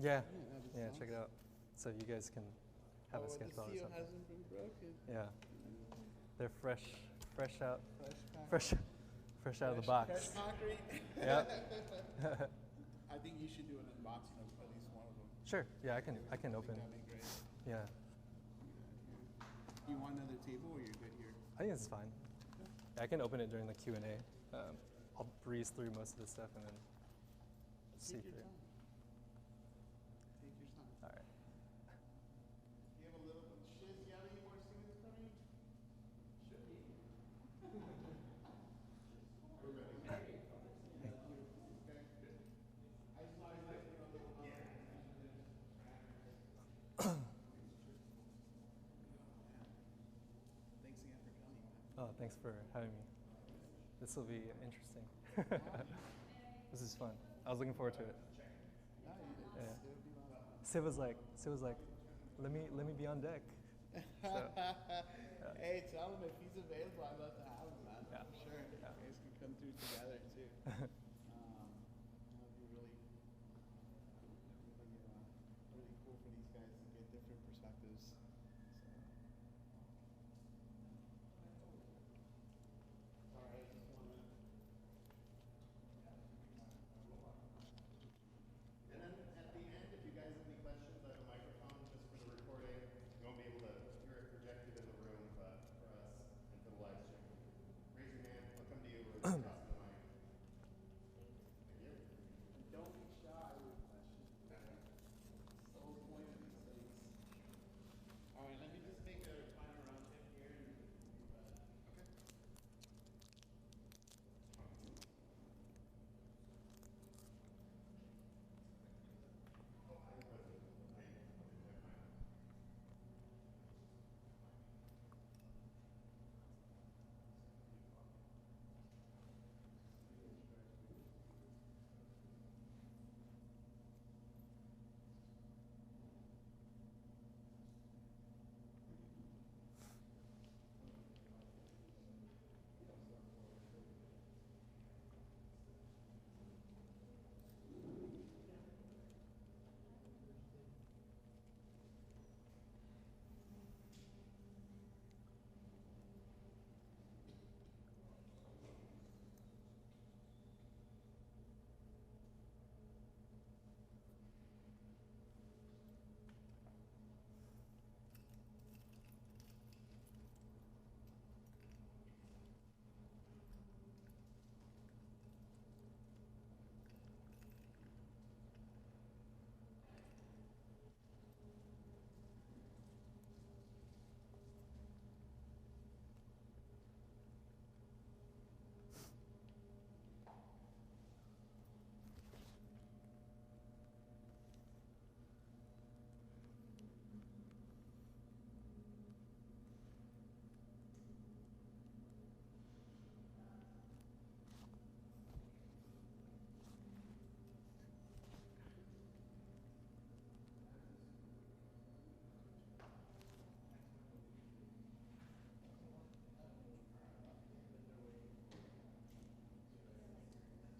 Yeah, that'd be yeah, awesome. check it out. So you guys can have a Oh, the sketchball or seal something. hasn't been broken. Yeah, they're fresh, fresh out, Fresh fresh, concrete. fresh out of the box. Fresh concrete. Yep. I think you should do an unboxing of at least one of them. Sure. Yeah, I can I think open. that'd be great. Yeah, Do you want another table or you're good here? I think it's fine. Yeah, I can open it during the Q and A. I'll breeze through most of the stuff and then see Take your through. time. Take your time. All right. You have a little shiz. You have any more students coming? Should be. We're ready. Okay, good. I just always like to know a little about Thanks again for coming, man. Oh, thanks for having me. This will be interesting. This is fun. I was looking forward to it. Yeah, Yeah. it'll be a lot of fun. Sid was like, let me be on deck. So, Hey, tell him if he's available, I'd love to have him, man. Yeah. For sure. Yeah. You guys can come through together too. That'd be really cool for these guys to get different perspectives. So. All right, just one minute. And then at the end, if you guys have any questions, I have a microphone just for the recording. You won't be able to hear it projected in the room, but for us and for the live stream. Raise your hand. I'll come to you or pass me the mic. Thank you. And don't be shy with questions. It's the whole point of these things. All right, let me just make a final round check here. Okay.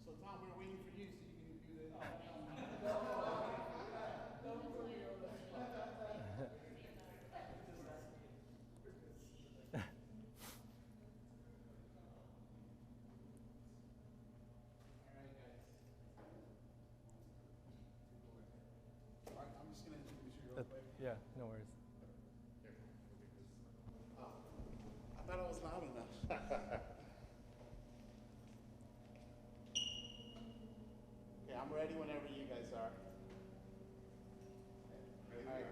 So Tom, we're waiting for you so you can do the. All right, guys. All right, I'm just gonna introduce you real quick. Yeah, no worries. I thought it was loud enough. Okay, I'm ready whenever you guys are. All right.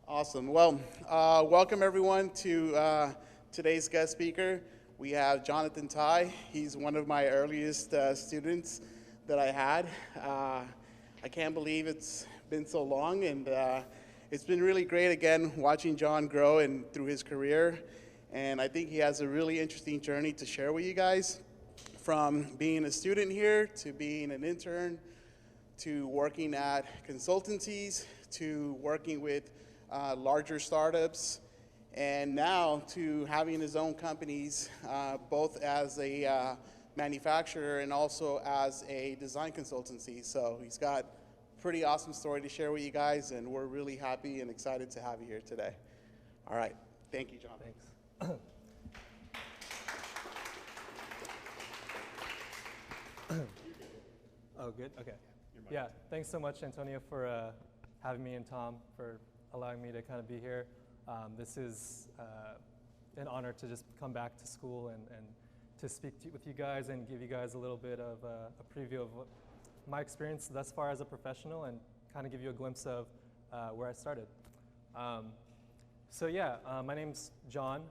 Awesome. Well, welcome everyone to today's guest speaker. We have Jonathan Tai. He's one of my earliest students that I had. I can't believe it's been so long, and it's been really great again watching John grow and through his career. And I think he has a really interesting journey to share with you guys, from being a student here to being an intern to working at consultancies to working with larger startups, and now to having his own companies, both as a manufacturer and also as a design consultancy. So he's got pretty awesome story to share with you guys, and we're really happy and excited to have you here today. All right. Thank you, John. Thanks. Oh, good? Okay. Yeah, thanks so much, Antonio, for having me, and Tom for allowing me to kind of be here. This is an honor to just come back to school and to speak with you guys and give you guys a little bit of a preview of my experience thus far as a professional and kind of give you a glimpse of where I started. So yeah, my name's John,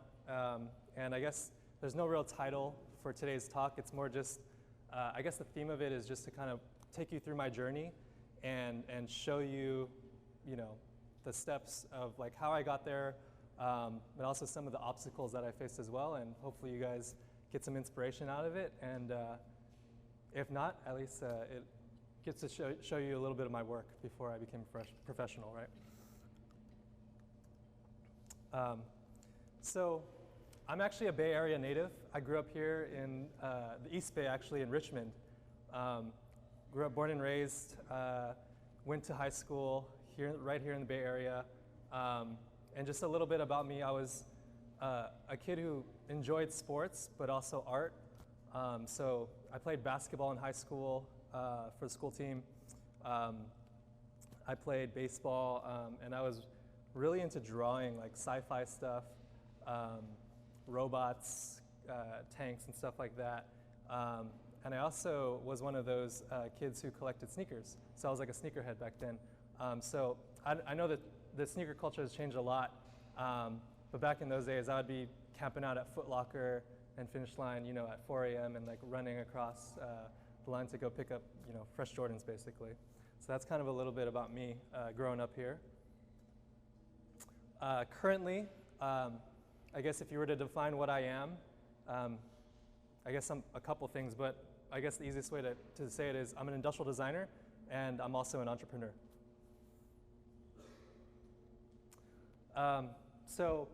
and I guess there's no real title for today's talk. It's more just, I guess the theme of it is just to kind of take you through my journey and show you, you know, the steps of like how I got there, but also some of the obstacles that I faced as well, and hopefully you guys get some inspiration out of it, and if not, at least it gets to show you a little bit of my work before I became a professional, right? So I'm actually a Bay Area native. I grew up here in the East Bay, actually in Richmond. Grew up, born and raised, went to high school here, right here in the Bay Area. And just a little bit about me, I was a kid who enjoyed sports, but also art. So I played basketball in high school for the school team. I played baseball, and I was really into drawing, like sci-fi stuff, robots, tanks, and stuff like that. And I also was one of those kids who collected sneakers. So I was like a sneakerhead back then. So I know that the sneaker culture has changed a lot, but back in those days, I would be camping out at Foot Locker and Finish Line, you know, at 4 a.m. and like running across the line to go pick up, you know, fresh Jordans, basically. So that's kind of a little bit about me growing up here. Currently, I guess if you were to define what I am, I guess a couple things, but I guess the easiest way to say it is I'm an industrial designer and I'm also an entrepreneur. So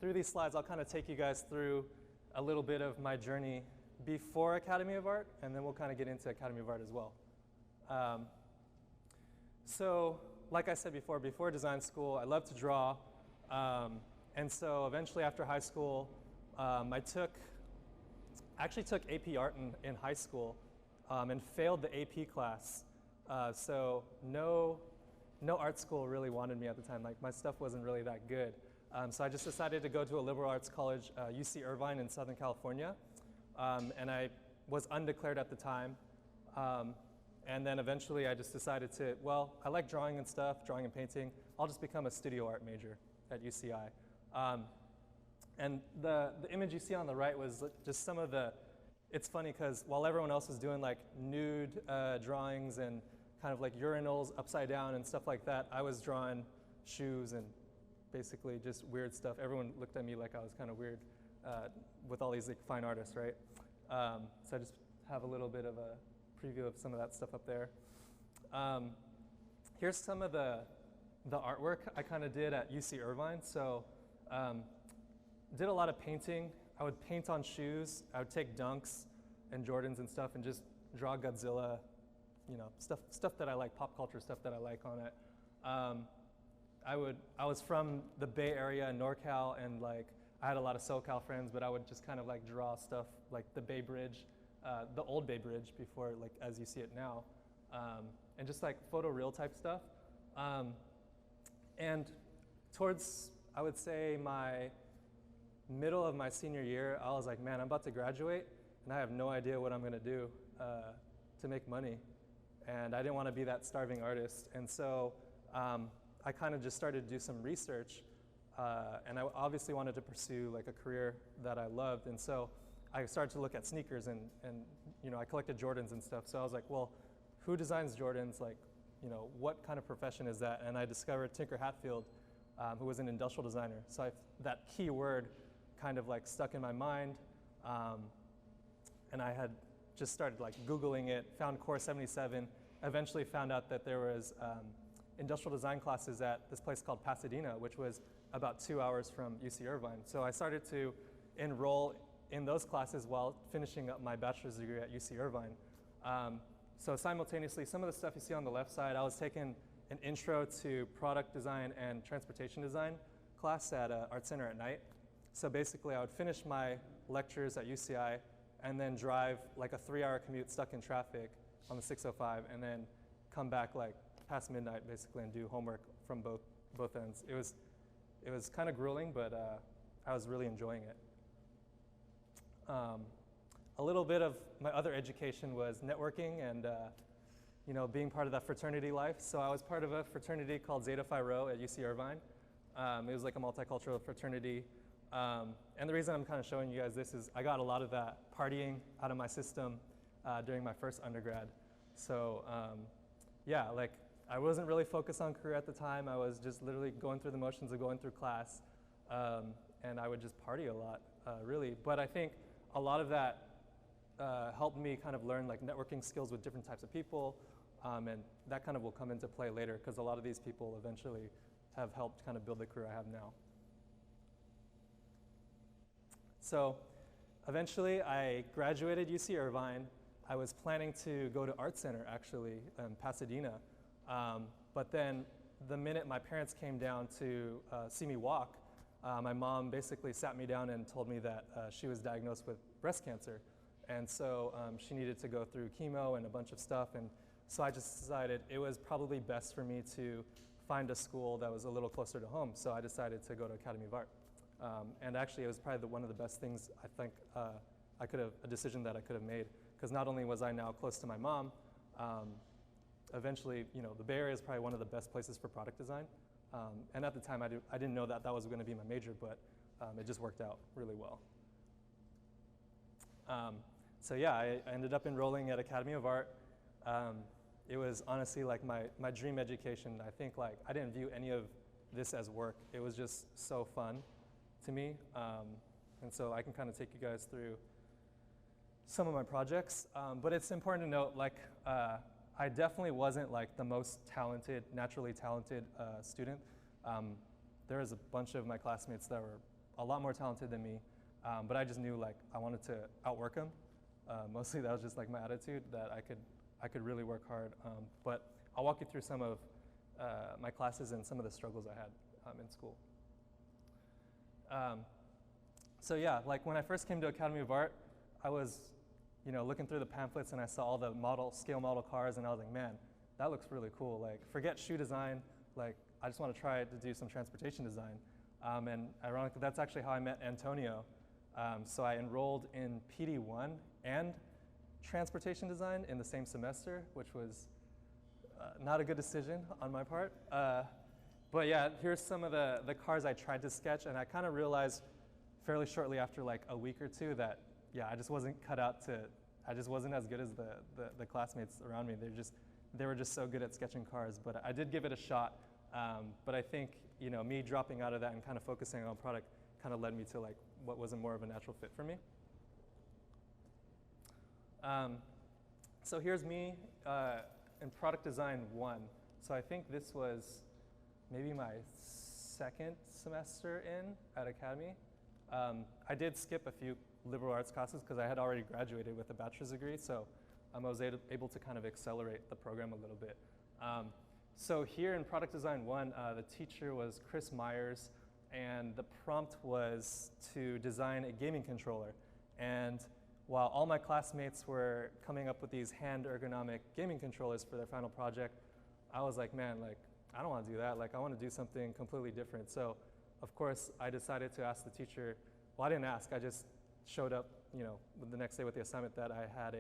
through these slides, I'll kind of take you guys through a little bit of my journey before Academy of Art, and then we'll kind of get into Academy of Art as well. So like I said before design school, I love to draw. And so eventually after high school, I actually took AP Art in high school and failed the AP class. So no art school really wanted me at the time. Like my stuff wasn't really that good. So I just decided to go to a liberal arts college, UC Irvine in Southern California. And I was undeclared at the time. And then eventually I just decided to, well, I like drawing and stuff, drawing and painting. I'll just become a studio art major at UCI. And the image you see on the right was just some of the, it's funny because while everyone else was doing like nude drawings and kind of like urinals upside down and stuff like that, I was drawing shoes and basically just weird stuff. Everyone looked at me like I was kind of weird with all these like fine artists, right? So I just have a little bit of a preview of some of that stuff up there. Here's some of the artwork I kind of did at UC Irvine. So did a lot of painting. I would paint on shoes. I would take Dunks and Jordans and stuff and just draw Godzilla, you know, stuff that I like, pop culture stuff that I like on it. I was from the Bay Area, NorCal, and like I had a lot of SoCal friends, but I would just kind of like draw stuff like the Bay Bridge, the old Bay Bridge before like as you see it now, and just like photoreal type stuff. And towards, I would say, my middle of my senior year, I was like, man, I'm about to graduate, and I have no idea what I'm going to do to make money. And I didn't want to be that starving artist. And so I kind of just started to do some research, and I obviously wanted to pursue like a career that I loved. And so I started to look at sneakers, and you know, I collected Jordans and stuff. So I was like, well, who designs Jordans? Like, you know, what kind of profession is that? And I discovered Tinker Hatfield, who was an industrial designer. So that key word kind of like stuck in my mind, and I had just started like Googling it, found Core 77, eventually found out that there was industrial design classes at this place called Pasadena, which was about 2 hours from UC Irvine. So I started to enroll in those classes while finishing up my bachelor's degree at UC Irvine. so simultaneously, some of the stuff you see on the left side, I was taking an intro to product design and transportation design class at Art Center at night. So basically, I would finish my lectures at UCI and then drive like a 3-hour commute stuck in traffic on the 605 and then come back like past midnight basically and do homework from both ends. It was kind of grueling, but I was really enjoying it. A little bit of my other education was networking and being part of that fraternity life. So I was part of a fraternity called Zeta Phi Rho at UC Irvine. It was like a multicultural fraternity. And the reason I'm kind of showing you guys this is I got a lot of that partying out of my system during my first undergrad. So yeah, like I wasn't really focused on career at the time. I was just literally going through the motions of going through class. And I would just party a lot, really. But I think a lot of that helped me kind of learn like networking skills with different types of people. And that kind of will come into play later because a lot of these people eventually have helped kind of build the career I have now. So eventually I graduated UC Irvine. I was planning to go to Art Center actually in Pasadena. But then the minute my parents came down to see me walk, my mom basically sat me down and told me that she was diagnosed with breast cancer. And so she needed to go through chemo and a bunch of stuff. And so I just decided it was probably best for me to find a school that was a little closer to home. So I decided to go to Academy of Art. And actually, it was probably one of the best things I think a decision that I could have made. Because not only was I now close to my mom, eventually, the Bay Area is probably one of the best places for product design. And at the time, I didn't know that was going to be my major, but it just worked out really well. So yeah, I ended up enrolling at Academy of Art. It was honestly like my dream education. I think like I didn't view any of this as work. It was just so fun to me. And so I can kind of take you guys through some of my projects. But it's important to note, like, I definitely wasn't like the most talented, naturally talented student. There was a bunch of my classmates that were a lot more talented than me, but I just knew like I wanted to outwork them. Mostly that was just like my attitude that I could really work hard. But I'll walk you through some of my classes and some of the struggles I had in school. So yeah, like when I first came to Academy of Art, I was looking through the pamphlets and I saw all the scale model cars and I was like, man, that looks really cool. Like forget shoe design, like I just want to try to do some transportation design. And ironically, that's actually how I met Antonio. So I enrolled in PD1 and transportation design in the same semester, which was not a good decision on my part. But yeah, here's some of the cars I tried to sketch, and I kind of realized fairly shortly after like a week or two that, yeah, I just wasn't cut out I just wasn't as good as the classmates around me. They were just so good at sketching cars, but I did give it a shot. But I think, me dropping out of that and kind of focusing on product kind of led me to like what was more of a natural fit for me. So here's me in product design 1. So I think this was maybe my second semester in at Academy. I did skip a few liberal arts classes because I had already graduated with a bachelor's degree, so I was able to kind of accelerate the program a little bit. So here in Product Design 1, the teacher was Chris Myers, and the prompt was to design a gaming controller. And while all my classmates were coming up with these hand ergonomic gaming controllers for their final project, I was like, man, like, I don't want to do that. Like, I want to do something completely different. So, of course, I decided to ask the teacher. Well, I didn't ask. I just showed up, the next day with the assignment that I had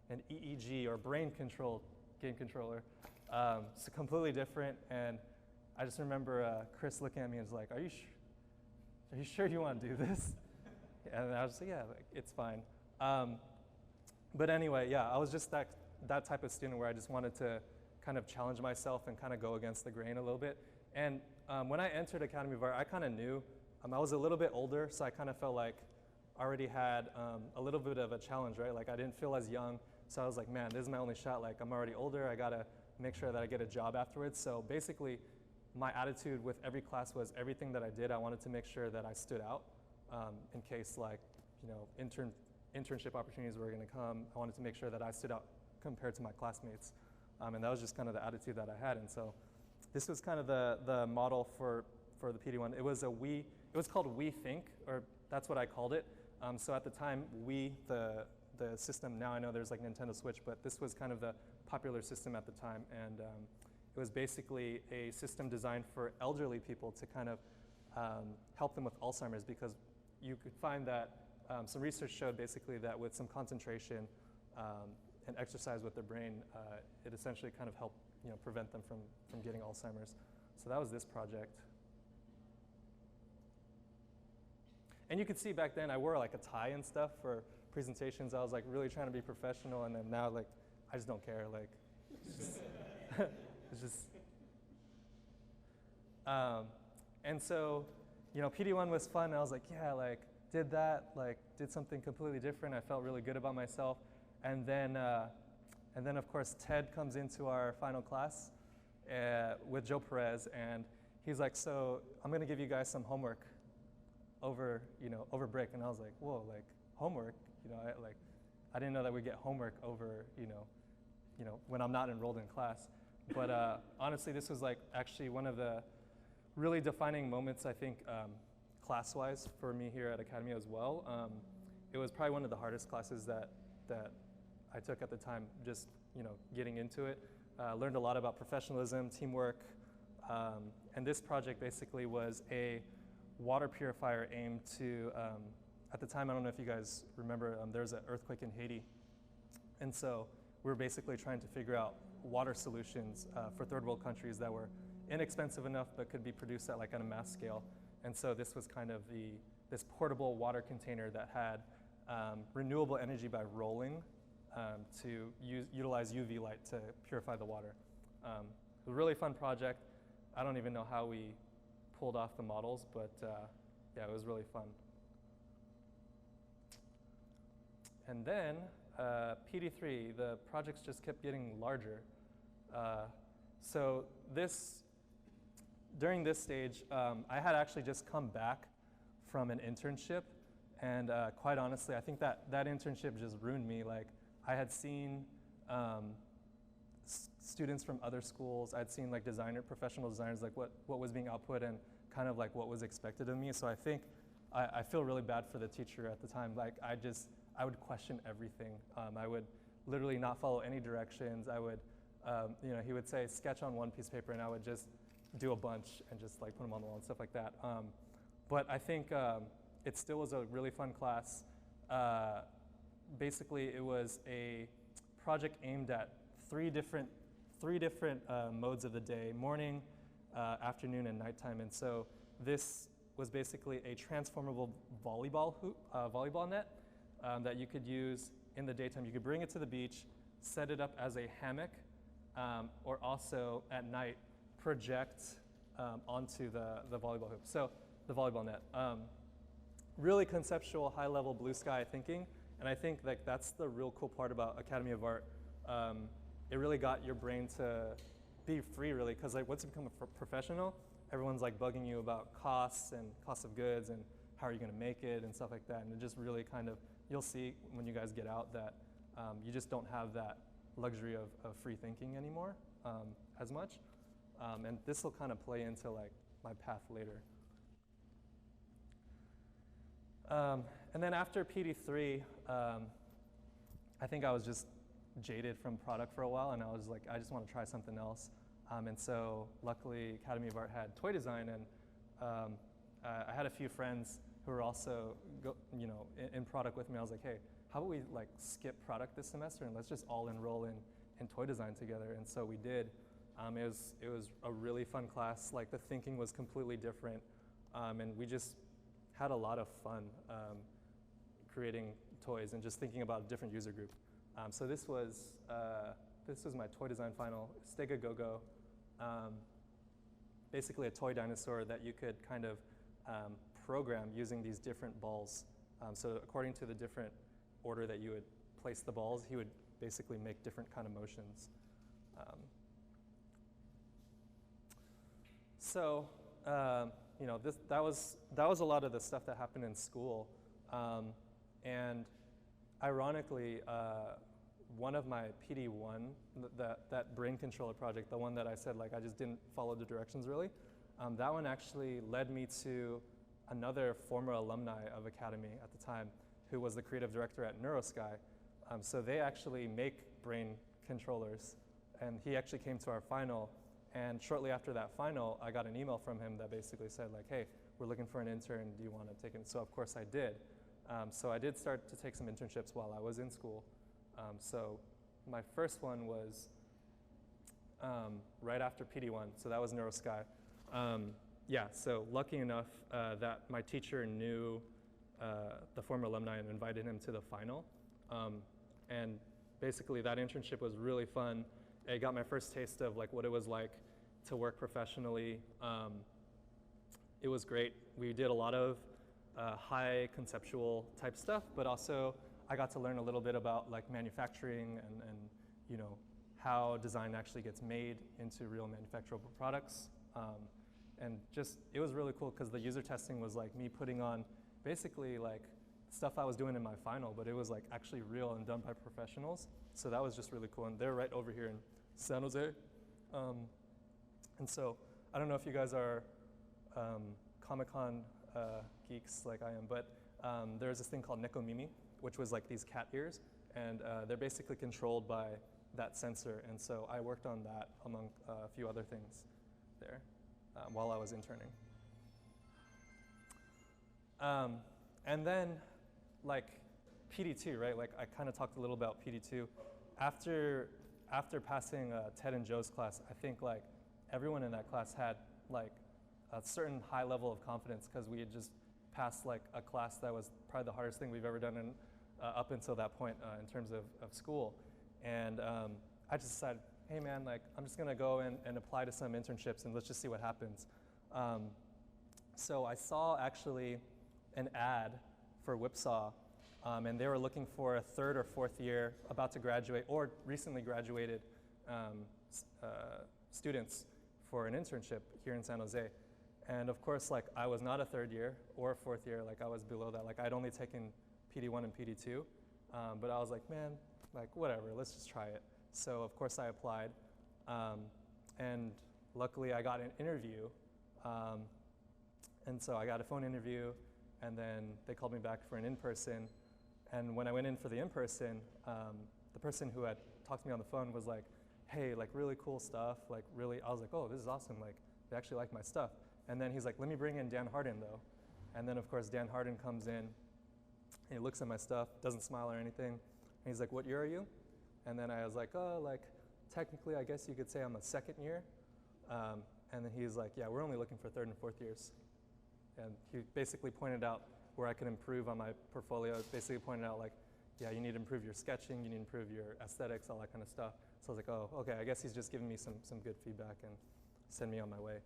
an EEG or brain-controlled game controller. So completely different. And I just remember Chris looking at me and was like, "Are you sure you want to do this?" And I was like, "Yeah, like, it's fine." But anyway, yeah, I was just that type of student where I just wanted to kind of challenge myself and kind of go against the grain a little bit. And when I entered Academy of Art, I kind of knew. I was a little bit older, so I kind of felt like I already had a little bit of a challenge, right? Like I didn't feel as young, so I was like, man, this is my only shot. Like I'm already older, I gotta make sure that I get a job afterwards. So basically, my attitude with every class was everything that I did, I wanted to make sure that I stood out in case like, internship opportunities were gonna come. I wanted to make sure that I stood out compared to my classmates. And that was just kind of the attitude that I had. And so this was kind of the model for the PD1. It was called We Think, or that's what I called it. So at the time, the system, now I know there's like Nintendo Switch, but this was kind of the popular system at the time. And it was basically a system designed for elderly people to kind of help them with Alzheimer's, because you could find that some research showed basically that with some concentration and exercise with their brain, it essentially kind of helped prevent them from getting Alzheimer's. So that was this project. And you could see back then I wore like a tie and stuff for presentations. I was like really trying to be professional, and then now like I just don't care. Like it's just and so PD1 was fun. And I was like, yeah, like did that, like did something completely different. I felt really good about myself. And then of course Ted comes into our final class with Joe Perez, and he's like, so I'm gonna give you guys some homework over break. And I was like, whoa, like homework? I didn't know that we get homework over when I'm not enrolled in class. But honestly, this was like actually one of the really defining moments, I think, class-wise for me here at Academy as well. It was probably one of the hardest classes that I took at the time, just getting into it. Learned a lot about professionalism, teamwork, and this project basically was a water purifier aimed to, at the time, I don't know if you guys remember, there was an earthquake in Haiti. And so we were basically trying to figure out water solutions for third world countries that were inexpensive enough but could be produced at a mass scale. And so this was kind of this portable water container that had renewable energy by rolling to utilize UV light to purify the water. It was a really fun project. I don't even know how we pulled off the models, but yeah, it was really fun. And then PD3, the projects just kept getting larger. So during this stage, I had actually just come back from an internship, and quite honestly, I think that internship just ruined me. Like, I had seen students from other schools. I'd seen like professional designers, like what was being output and kind of like what was expected of me. So I think I feel really bad for the teacher at the time. Like I would question everything. I would literally not follow any directions. I would, he would say sketch on one piece of paper, and I would just do a bunch and just like put them on the wall and stuff like that. But I think it still was a really fun class. Basically, it was a project aimed at three different modes of the day: morning, afternoon, and nighttime. And so this was basically a transformable volleyball net that you could use in the daytime. You could bring it to the beach, set it up as a hammock, or also at night project onto the volleyball hoop. So the volleyball net. Really conceptual, high-level blue sky thinking. And I think like that's the real cool part about Academy of Art. It really got your brain to be free, really, because like once you become a professional, everyone's like bugging you about costs and costs of goods and how are you going to make it and stuff like that. And it just really kind of, you'll see when you guys get out that you just don't have that luxury of free thinking anymore as much. And this will kind of play into like my path later. And then after PD3, I think I was just jaded from product for a while, and I was like, I just want to try something else. And so luckily, Academy of Art had toy design, and I had a few friends who were also in product with me. I was like, hey, how about we like skip product this semester and let's just all enroll in toy design together? And so we did. It was a really fun class. Like the thinking was completely different, and we just had a lot of fun creating toys and just thinking about a different user group. So this was my toy design final, Stega Go-Go. Basically a toy dinosaur that you could kind of program using these different balls. So according to the different order that you would place the balls, he would basically make different kind of motions. That was a lot of the stuff that happened in school. And ironically, one of my PD1, that brain controller project, the one that I said like I just didn't follow the directions really, that one actually led me to another former alumni of Academy at the time, who was the creative director at NeuroSky. So they actually make brain controllers, and he actually came to our final. And shortly after that final, I got an email from him that basically said like, hey, we're looking for an intern, do you want to take it? So of course I did. So I did start to take some internships while I was in school. So my first one was right after PD1, so that was NeuroSky. Yeah, so lucky enough that my teacher knew the former alumni and invited him to the final. And basically that internship was really fun. I got my first taste of like what it was like to work professionally. It was great. We did a lot of high conceptual type stuff, but also I got to learn a little bit about like manufacturing and you know, how design actually gets made into real manufacturable products. And just, it was really cool because the user testing was like me putting on basically like stuff I was doing in my final, but it was like actually real and done by professionals. So that was just really cool. And they're right over here in San Jose. And so I don't know if you guys are Comic-Con geeks like I am, but there's this thing called Nekomimi, which was like these cat ears. And they're basically controlled by that sensor. And so I worked on that among a few other things there while I was interning. And then like PD2, right? Like I kind of talked a little about PD2. After passing Ted and Joe's class, I think like everyone in that class had like a certain high level of confidence because we had just passed like a class that was probably the hardest thing we've ever done in, up until that point in terms of school. And I just decided, hey man, like I'm just gonna go and apply to some internships and let's just see what happens. So I saw actually an ad for Whipsaw, and they were looking for a third or fourth year about to graduate or recently graduated students for an internship here in San Jose. And of course, like I was not a third year or a fourth year, like I was below that. Like I'd only taken PD1 and PD2, but I was like, man, like whatever, let's just try it. So of course I applied, and luckily I got an interview. And so I got a phone interview, and then they called me back for an in-person. And when I went in for the in-person, the person who had talked to me on the phone was like, hey, like really cool stuff, like really, I was like, oh, this is awesome, like they actually like my stuff. And then he's like, let me bring in Dan Harden though. And then of course Dan Harden comes in, and he looks at my stuff, doesn't smile or anything. And he's like, what year are you? And then I was like, oh, like technically I guess you could say I'm a second year. And then he's like, yeah, we're only looking for third and fourth years. And he basically pointed out where I could improve on my portfolio. Basically pointed out like, yeah, you need to improve your sketching, you need to improve your aesthetics, all that kind of stuff. So I was like, oh, okay, I guess he's just giving me some good feedback and send me on my way.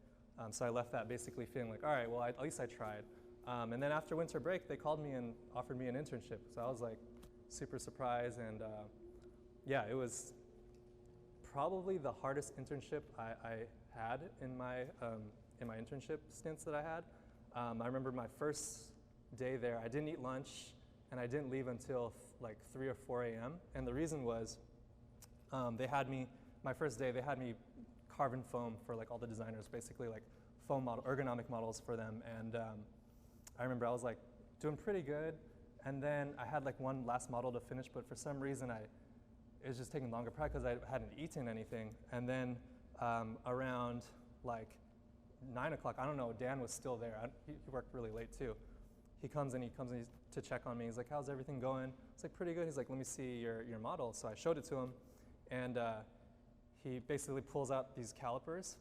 So I left that basically feeling like, all right, well, at least I tried. And then after winter break, they called me and offered me an internship. So I was like super surprised, and yeah, it was probably the hardest internship I had in my internship stints that I had. I remember my first day there, I didn't eat lunch, and I didn't leave until like 3 or 4 a.m. And the reason was they had me, my first day, they had me carbon foam for like all the designers, basically like foam model, ergonomic models for them. And I remember I was like doing pretty good. And then I had like one last model to finish, but for some reason it was just taking longer, probably because I hadn't eaten anything. And then around like 9 o'clock, I don't know, Dan was still there. He worked really late too. He comes in to check on me. He's like, how's everything going? It's like, pretty good. He's like, let me see your model. So I showed it to him, and he basically pulls out these calipers,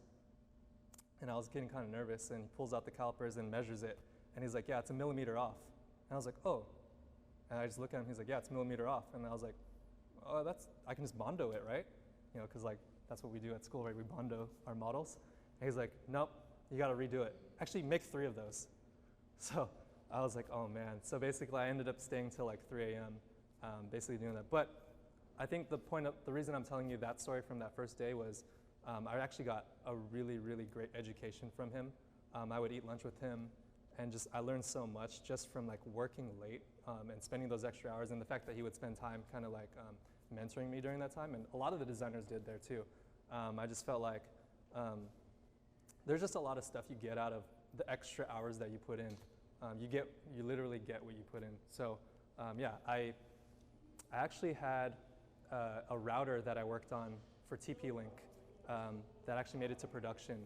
and I was getting kind of nervous, and he pulls out the calipers and measures it, and he's like, yeah, it's a millimeter off. And I was like, oh. And I just look at him, he's like, yeah, it's a millimeter off. And I was like, oh, I can just Bondo it, right? You know, because like, that's what we do at school, right? We Bondo our models. And he's like, nope, you gotta redo it. Actually, make 3 of those. So I was like, oh man. So basically I ended up staying till like 3 a.m. Basically doing that. But I think the reason I'm telling you that story from that first day was I actually got a really, really great education from him. I would eat lunch with him, and I learned so much just from like working late and spending those extra hours, and the fact that he would spend time kind of like mentoring me during that time, and a lot of the designers did there too. I just felt like there's just a lot of stuff you get out of the extra hours that you put in. You literally get what you put in. So yeah, I actually had a router that I worked on for TP-Link that actually made it to production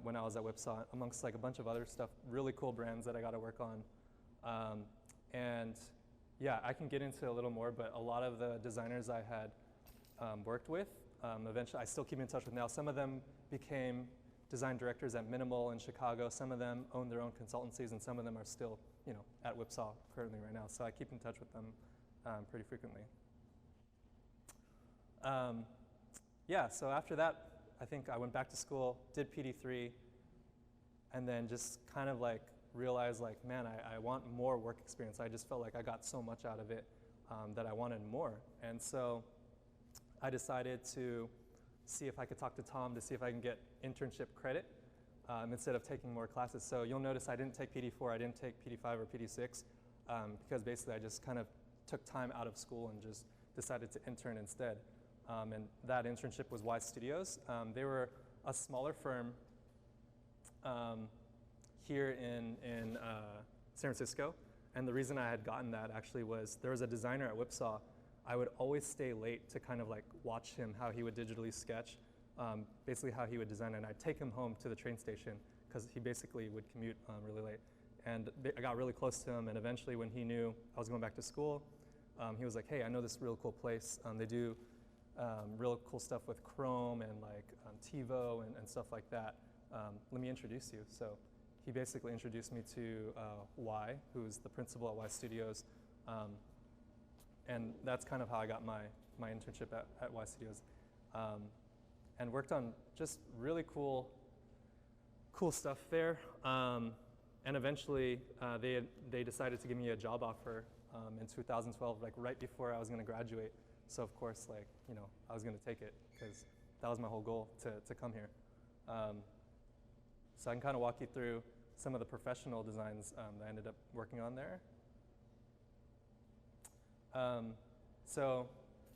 when I was at Whipsaw, amongst like a bunch of other stuff, really cool brands that I got to work on. And yeah, I can get into a little more, but a lot of the designers I had worked with, eventually I still keep in touch with now. Some of them became design directors at Minimal in Chicago. Some of them own their own consultancies, and some of them are still, at Whipsaw currently right now. So I keep in touch with them pretty frequently. Yeah, so after that, I think I went back to school, did PD3, and then just kind of like realized like, man, I want more work experience. I just felt like I got so much out of it that I wanted more. And so I decided to see if I could talk to Tom to see if I can get internship credit instead of taking more classes. So you'll notice I didn't take PD4, I didn't take PD5 or PD6 because basically I just kind of took time out of school and just decided to intern instead. And that internship was Wise Studios. They were a smaller firm here in San Francisco. And the reason I had gotten that actually was there was a designer at Whipsaw. I would always stay late to kind of like watch him, how he would digitally sketch, basically how he would design. And I'd take him home to the train station because he basically would commute really late. And I got really close to him, and eventually when he knew I was going back to school, he was like, hey, I know this real cool place. They do real cool stuff with Chrome and like TiVo and stuff like that. Let me introduce you. So he basically introduced me to Y, who's the principal at Y Studios. And that's kind of how I got my internship at Y Studios. And worked on just really cool stuff there. And eventually they decided to give me a job offer in 2012, like right before I was gonna graduate. So of course, like, I was gonna take it because that was my whole goal to come here. So I can kind of walk you through some of the professional designs that I ended up working on there. So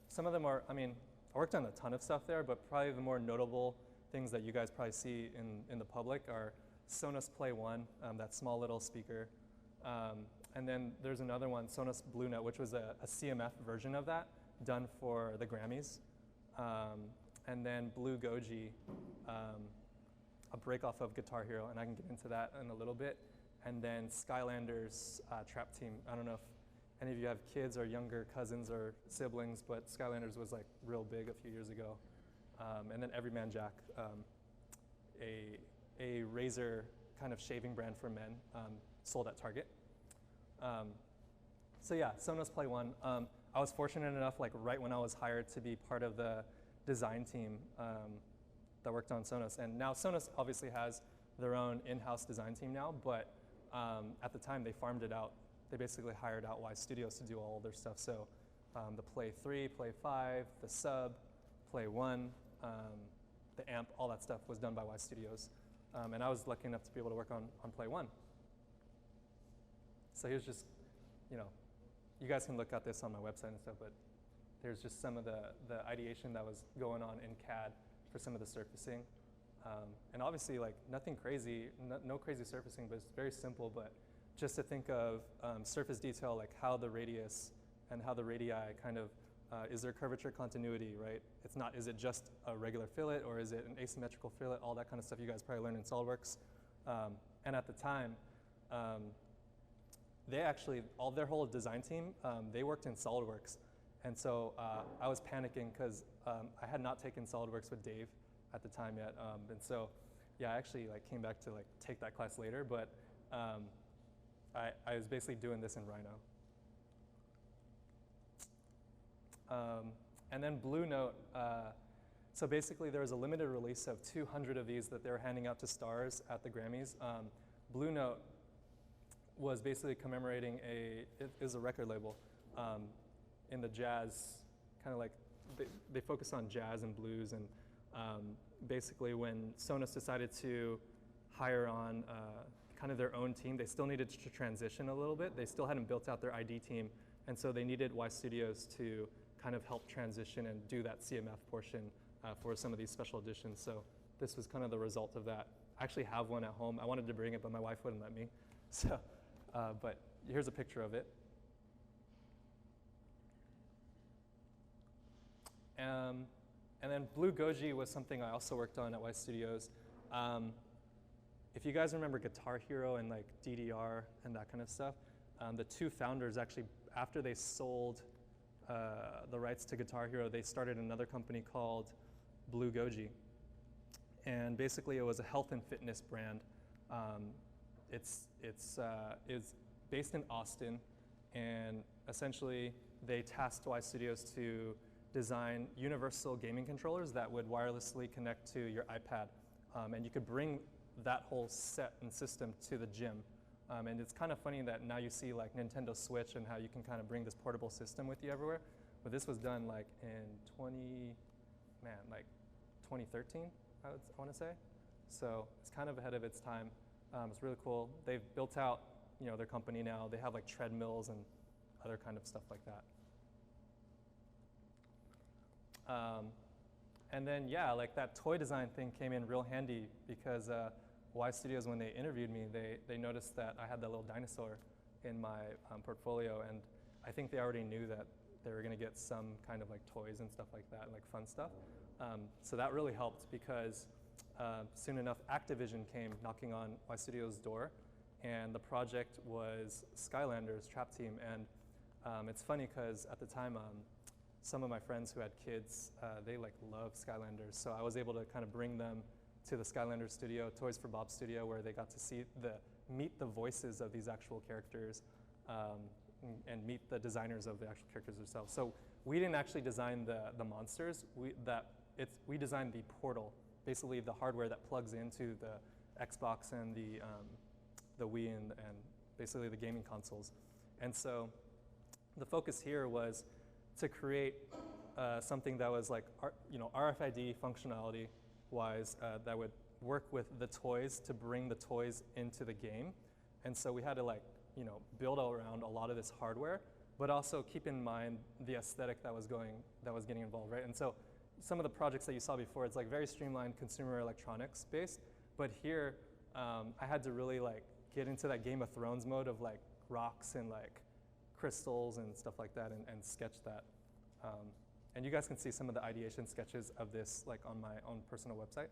some of them are, I worked on a ton of stuff there, but probably the more notable things that you guys probably see in the public are Sonos Play 1, that small little speaker. And then there's another one, Sonos Blue Note, which was a CMF version of that, done for the Grammys. And then Blue Goji, a break off of Guitar Hero, and I can get into that in a little bit. And then Skylanders Trap Team. I don't know if any of you have kids or younger cousins or siblings, but Skylanders was like real big a few years ago. And then Everyman Jack, a razor kind of shaving brand for men, sold at Target. So yeah, Sonos Play 1. I was fortunate enough, like right when I was hired to be part of the design team that worked on Sonos. And now Sonos obviously has their own in-house design team now, but at the time they farmed it out. They basically hired out Y Studios to do all their stuff. So the Play 3, Play 5, the Sub, Play 1, the amp, all that stuff was done by Y Studios. And I was lucky enough to be able to work on Play 1. So here's just, you guys can look at this on my website and stuff, but there's just some of the ideation that was going on in CAD for some of the surfacing. And obviously, like, nothing crazy, no crazy surfacing, but it's very simple. But just to think of surface detail, like how the radius and how the radii kind of, is there curvature continuity, right? It's not, is it just a regular fillet or is it an asymmetrical fillet? All that kind of stuff you guys probably learned in SolidWorks. And at the time, they actually, their whole design team, they worked in SolidWorks. And so I was panicking because I had not taken SolidWorks with Dave at the time yet. And so, yeah, I actually like came back to like take that class later, but I was basically doing this in Rhino. And then Blue Note, so basically there was a limited release of 200 of these that they were handing out to stars at the Grammys. Blue Note was basically commemorating it is a record label in the jazz, kind of like, they focus on jazz and blues, and basically when Sonos decided to hire on kind of their own team, they still needed to transition a little bit. They still hadn't built out their ID team, and so they needed Y Studios to kind of help transition and do that CMF portion for some of these special editions. So this was kind of the result of that. I actually have one at home. I wanted to bring it, but my wife wouldn't let me. So, but here's a picture of it. And then Blue Goji was something I also worked on at Y Studios. If you guys remember Guitar Hero and like DDR and that kind of stuff, the two founders actually, after they sold the rights to Guitar Hero, they started another company called Blue Goji. And basically it was a health and fitness brand. It's based in Austin, and essentially they tasked Y Studios to design universal gaming controllers that would wirelessly connect to your iPad. And you could bring that whole set and system to the gym. And it's kind of funny that now you see like Nintendo Switch and how you can kind of bring this portable system with you everywhere. But this was done like in 2013, I want to say. So it's kind of ahead of its time. It's really cool. They've built out, their company now. They have like treadmills and other kind of stuff like that. And then, yeah, like that toy design thing came in real handy because Y Studios, when they interviewed me, they noticed that I had that little dinosaur in my portfolio, and I think they already knew that they were going to get some kind of like toys and stuff like that, like fun stuff. So that really helped because soon enough, Activision came knocking on Y Studios' door, and the project was Skylanders Trap Team. And it's funny because at the time, some of my friends who had kids, they like love Skylanders. So I was able to kind of bring them to the Skylanders studio, Toys for Bob studio, where they got to meet the voices of these actual characters and meet the designers of the actual characters themselves. So we didn't actually design the monsters. We designed the portal, basically the hardware that plugs into the Xbox and the Wii and basically the gaming consoles. And so the focus here was to create something that was like, RFID functionality wise that would work with the toys to bring the toys into the game. And so we had to build around a lot of this hardware, but also keep in mind the aesthetic that was getting involved, right? And so some of the projects that you saw before, it's like very streamlined consumer electronics based, but here I had to really get into that Game of Thrones mode of like rocks and like crystals and stuff like that, and sketch that. And you guys can see some of the ideation sketches of this on my own personal website.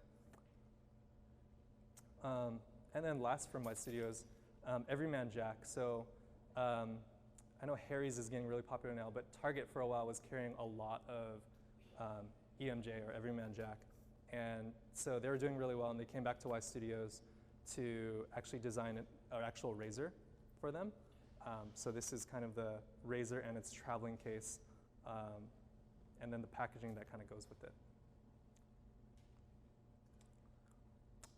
And then last from my studios, Everyman Jack. So I know Harry's is getting really popular now, but Target for a while was carrying a lot of EMJ or Everyman Jack. And so they were doing really well, and they came back to Y Studios to actually design an actual razor for them. So this is kind of the razor and its traveling case, and then the packaging that kind of goes with it.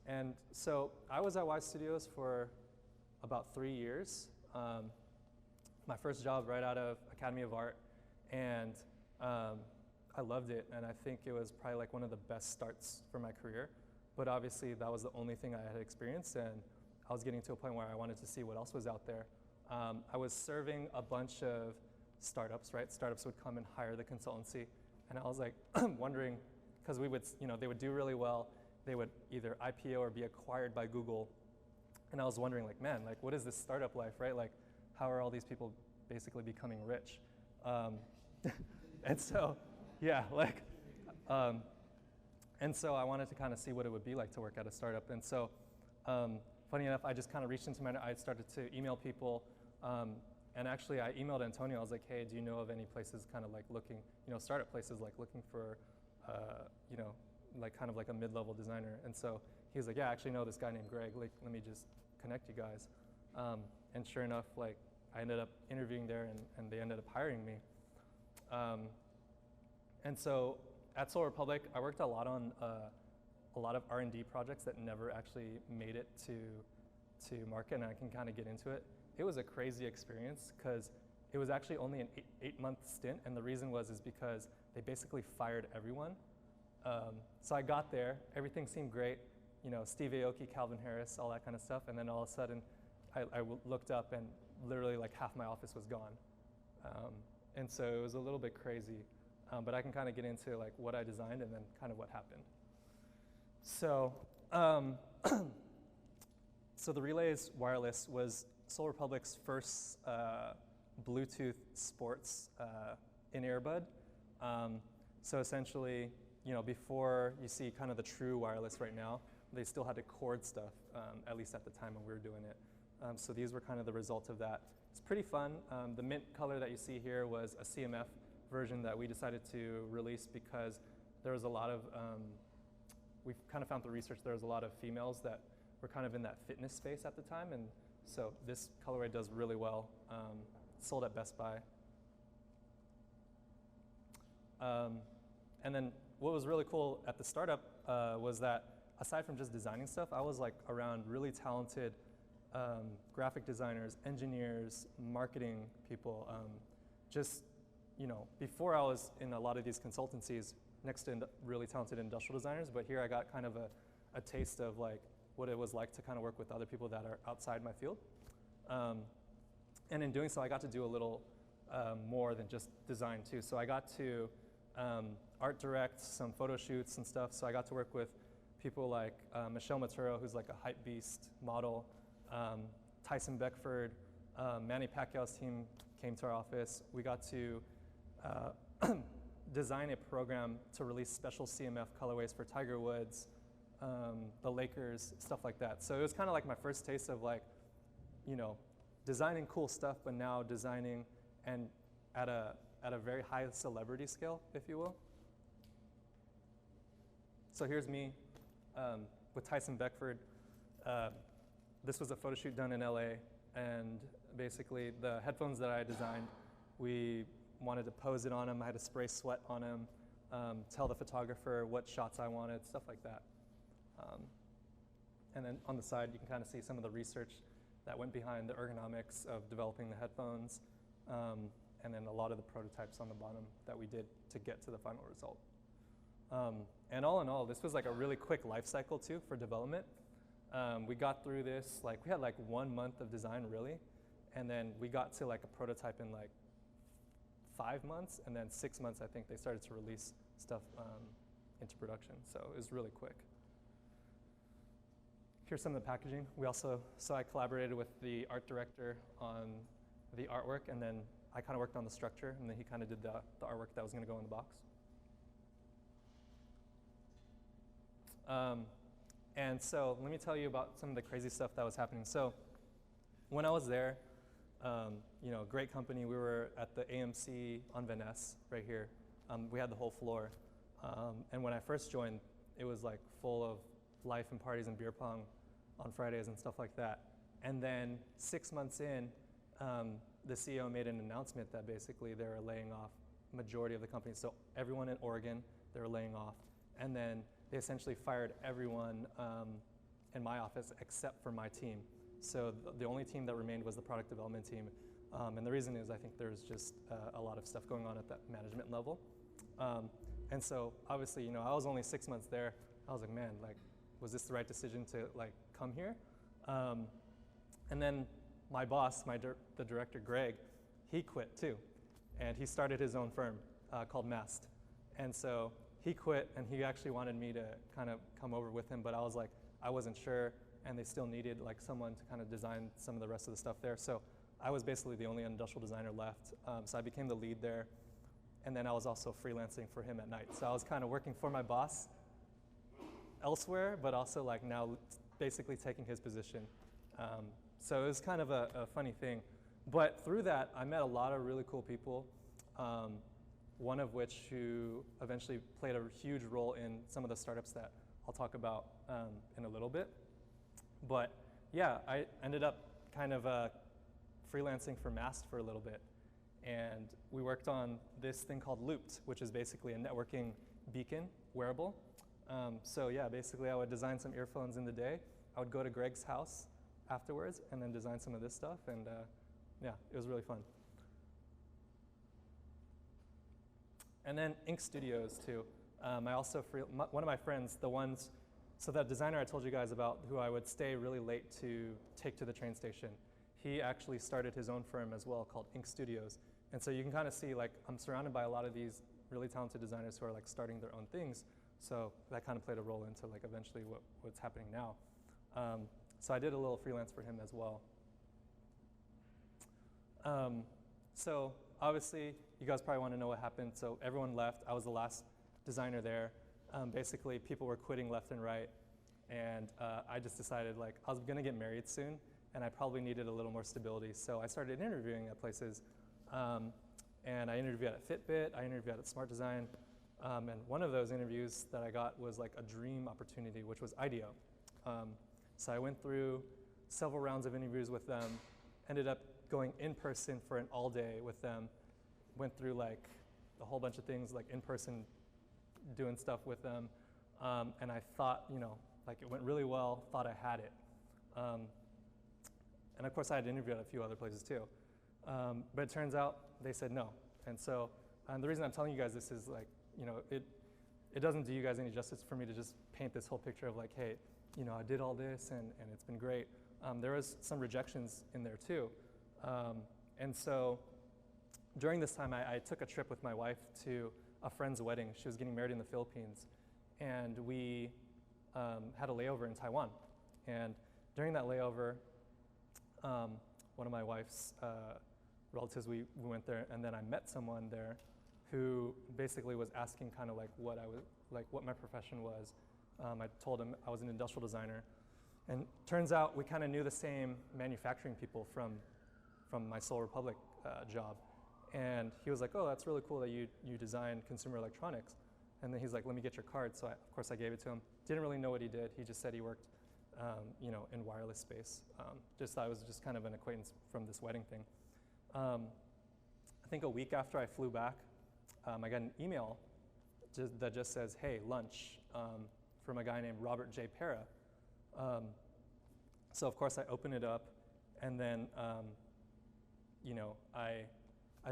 And so I was at Y Studios for about 3 years. My first job right out of Academy of Art, and I loved it, and I think it was probably like one of the best starts for my career. But obviously that was the only thing I had experienced, and I was getting to a point where I wanted to see what else was out there. I was serving a bunch of startups, right? Startups would come and hire the consultancy, and I was like wondering, because they would do really well. They would either IPO or be acquired by Google, and I was wondering, man, what is this startup life, right? How are all these people basically becoming rich? And so, yeah, and so I wanted to kind of see what it would be like to work at a startup. And so, funny enough, I just kind of reached into I started to email people. And actually, I emailed Antonio. I was like, hey, do you know of any places kind of looking, startup places looking for, kind of like a mid-level designer? And so he was like, yeah, I actually know this guy named Greg. Let me just connect you guys. And sure enough, I ended up interviewing there, and they ended up hiring me. And so at Soul Republic, I worked a lot on a lot of R&D projects that never actually made it to market, and I can kind of get into it. It was a crazy experience because it was actually only an eight-month stint, and the reason is because they basically fired everyone. So I got there, everything seemed great, Steve Aoki, Calvin Harris, all that kind of stuff, and then all of a sudden I looked up and literally half my office was gone. And so it was a little bit crazy. but I can kind of get into like what I designed and then kind of what happened. So, so the Relays Wireless was Soul Republic's first Bluetooth sports in-ear bud. So essentially, you know, before you see kind of the true wireless right now, they still had to cord stuff, at least at the time when we were doing it. So these were kind of the result of that. It's pretty fun. The mint color that you see here was a CMF version that we decided to release because there was a lot of, we kind of found through research there was a lot of females that were kind of in that fitness space at the time, and so this colorway does really well. Sold at Best Buy. And then what was really cool at the startup was that aside from just designing stuff, I was like around really talented graphic designers, engineers, marketing people. Just, you know, before I was in a lot of these consultancies next to really talented industrial designers, but here I got kind of a taste of like what it was like to kind of work with other people that are outside my field. And in doing so, I got to do a little more than just design too. So I got to art direct some photo shoots and stuff. So I got to work with people like Michelle Maturo, who's like a hype beast model, Tyson Beckford, Manny Pacquiao's team came to our office. We got to design a program to release special CMF colorways for Tiger Woods, the Lakers, stuff like that. So it was kind of like my first taste of like, you know, designing cool stuff, but now designing and at a very high celebrity scale, if you will. So here's me with Tyson Beckford. This was a photo shoot done in LA, and basically the headphones that I designed, we wanted to pose it on them. I had to spray sweat on them, tell the photographer what shots I wanted, stuff like that. And then on the side, you can kind of see some of the research that went behind the ergonomics of developing the headphones, and then a lot of the prototypes on the bottom that we did to get to the final result. And all in all, this was like a really quick life cycle too for development. We got through this, like we had like 1 month of design really, and then we got to like a prototype in like 5 months, and then 6 months I think they started to release stuff into production. So it was really quick. Here's some of the packaging. So I collaborated with the art director on the artwork, and then I kind of worked on the structure, and then he kind of did the artwork that was going to go in the box. And so let me tell you about some of the crazy stuff that was happening. So when I was there, you know, great company. We were at the AMC on Van Ness right here. We had the whole floor. And when I first joined, it was like full of life and parties and beer pong on Fridays and stuff like that. And then 6 months in, the CEO made an announcement that basically they were laying off majority of the company. So everyone in Oregon, they were laying off. And then they essentially fired everyone in my office except for my team. So the only team that remained was the product development team. And the reason is I think there's just a lot of stuff going on at that management level. And so obviously, you know, I was only 6 months there. I was like, man, like, was this the right decision to like come here? And then my boss, the director, Greg, he quit too. And he started his own firm called Mast. And so he quit, and he actually wanted me to kind of come over with him, but I was like, I wasn't sure, and they still needed like someone to kind of design some of the rest of the stuff there. So I was basically the only industrial designer left. So I became the lead there, and then I was also freelancing for him at night. So I was kind of working for my boss elsewhere, but also like now basically taking his position. So it was kind of a funny thing. But through that, I met a lot of really cool people. One of which who eventually played a huge role in some of the startups that I'll talk about in a little bit. But yeah, I ended up kind of freelancing for Mast for a little bit. And we worked on this thing called Looped, which is basically a networking beacon wearable. So yeah, basically I would design some earphones in the day. I would go to Greg's house afterwards and then design some of this stuff. And yeah, it was really fun. And then Ink Studios too. I also, one of my friends, so that designer I told you guys about, who I would stay really late to take to the train station, he actually started his own firm as well called Ink Studios. And so you can kind of see, like, I'm surrounded by a lot of these really talented designers who are like starting their own things. So that kind of played a role into like eventually what's happening now. So I did a little freelance for him as well. So obviously, you guys probably want to know what happened. So everyone left. I was the last designer there. Basically, people were quitting left and right. And I just decided like I was going to get married soon, and I probably needed a little more stability. So I started interviewing at places. And I interviewed at Fitbit. I interviewed at Smart Design. And one of those interviews that I got was like a dream opportunity, which was IDEO. So I went through several rounds of interviews with them, ended up going in person for an all day with them, went through like a whole bunch of things like in person doing stuff with them. And I thought, you know, like it went really well, thought I had it. And of course I had interviewed at a few other places too. But it turns out they said no. And so the reason I'm telling you guys this is like, you know, it doesn't do you guys any justice for me to just paint this whole picture of like, hey, you know, I did all this and it's been great. There was some rejections in there too. And so during this time, I took a trip with my wife to a friend's wedding. She was getting married in the Philippines. And we had a layover in Taiwan. And during that layover, one of my wife's relatives, we went there, and then I met someone there who basically was asking kind of like what my profession was. I told him I was an industrial designer, and turns out we kind of knew the same manufacturing people from my Seoul Republic job. And he was like, oh, that's really cool that you design consumer electronics. And then he's like, let me get your card. So of course I gave it to him. Didn't really know what he did. He just said he worked you know, in wireless space. Just thought it was just kind of an acquaintance from this wedding thing. I think a week after I flew back, I got an email that just says, hey, lunch, from a guy named Robert J. Para. So of course I open it up, and then you know, I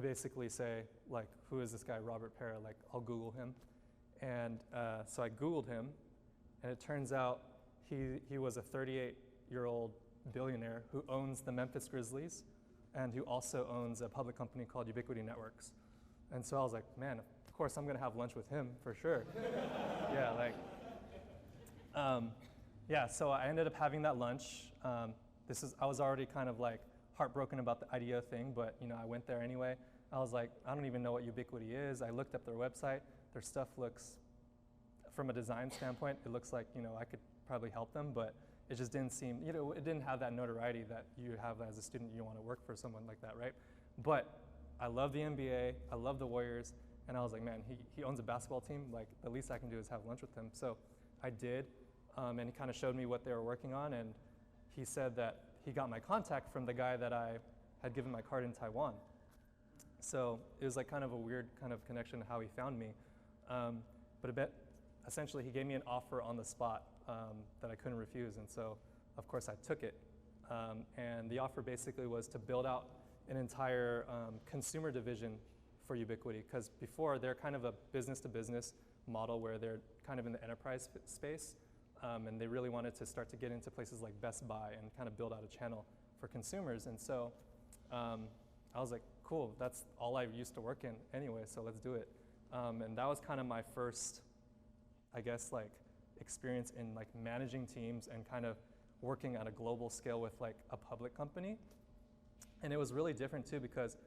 basically say, like, who is this guy, Robert Para? Like, I'll Google him. And so I Googled him, and it turns out he was a 38-year-old billionaire who owns the Memphis Grizzlies and who also owns a public company called Ubiquity Networks. And so I was like, man, of course I'm going to have lunch with him for sure. Yeah, like, yeah, so I ended up having that lunch. I was already kind of like heartbroken about the IDEO thing, but you know, I went there anyway. I was like, I don't even know what Ubiquity is. I looked up their website. Their stuff looks, from a design standpoint, it looks like, you know, I could probably help them, but it just didn't seem, you know, it didn't have that notoriety that you have as a student. You want to work for someone like that, right? But I love the NBA, I love the Warriors, and I was like, man, he owns a basketball team. Like, the least I can do is have lunch with him. So I did, and he kind of showed me what they were working on, and he said that he got my contact from the guy that I had given my card in Taiwan. So it was like kind of a weird kind of connection to how he found me. But essentially he gave me an offer on the spot that I couldn't refuse, and so of course I took it. And the offer basically was to build out an entire consumer division for Ubiquity, because before they're kind of a business-to-business model where they're kind of in the enterprise space, and they really wanted to start to get into places like Best Buy and kind of build out a channel for consumers. And so I was like, cool, that's all I used to work in anyway, so let's do it. And that was kind of my first, I guess, like experience in like managing teams and kind of working on a global scale with like a public company. And it was really different too, because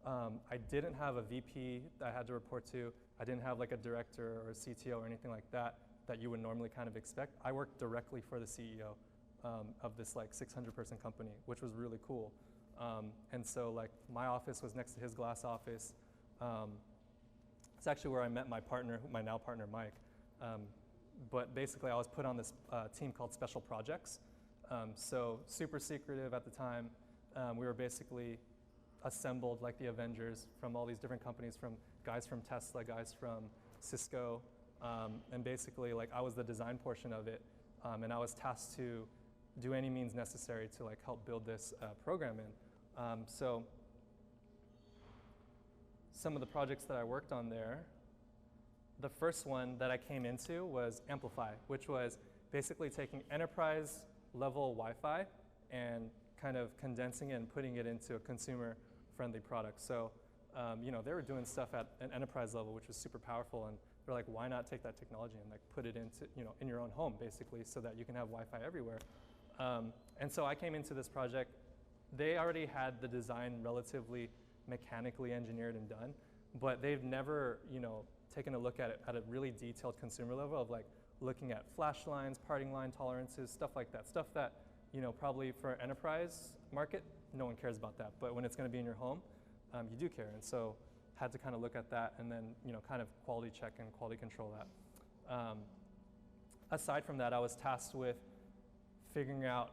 I didn't have a VP that I had to report to. I didn't have like a director or a CTO or anything like that you would normally kind of expect. I worked directly for the CEO of this like 600-person company, which was really cool. And so like my office was next to his glass office. It's actually where I met my partner, my now partner, Mike. But basically I was put on this team called Special Projects. So super secretive at the time. We were basically assembled like the Avengers from all these different companies, from guys from Tesla, guys from Cisco, and basically like I was the design portion of it, and I was tasked to do any means necessary to like help build this program in. So some of the projects that I worked on there, the first one that I came into was Amplify, which was basically taking enterprise level Wi-Fi and kind of condensing it and putting it into a consumer friendly product. So they were doing stuff at an enterprise level, which was super powerful, and they're like, why not take that technology and like put it into, in your own home, basically, so that you can have Wi-Fi everywhere. And so I came into this project. They already had the design relatively mechanically engineered and done, but they've never, taken a look at it at a really detailed consumer level of like looking at flash lines, parting line tolerances, stuff like that. Stuff that, probably for an enterprise market, no one cares about that. But when it's going to be in your home, you do care. And so had to kind of look at that and then, kind of quality check and quality control that. Aside from that, I was tasked with figuring out,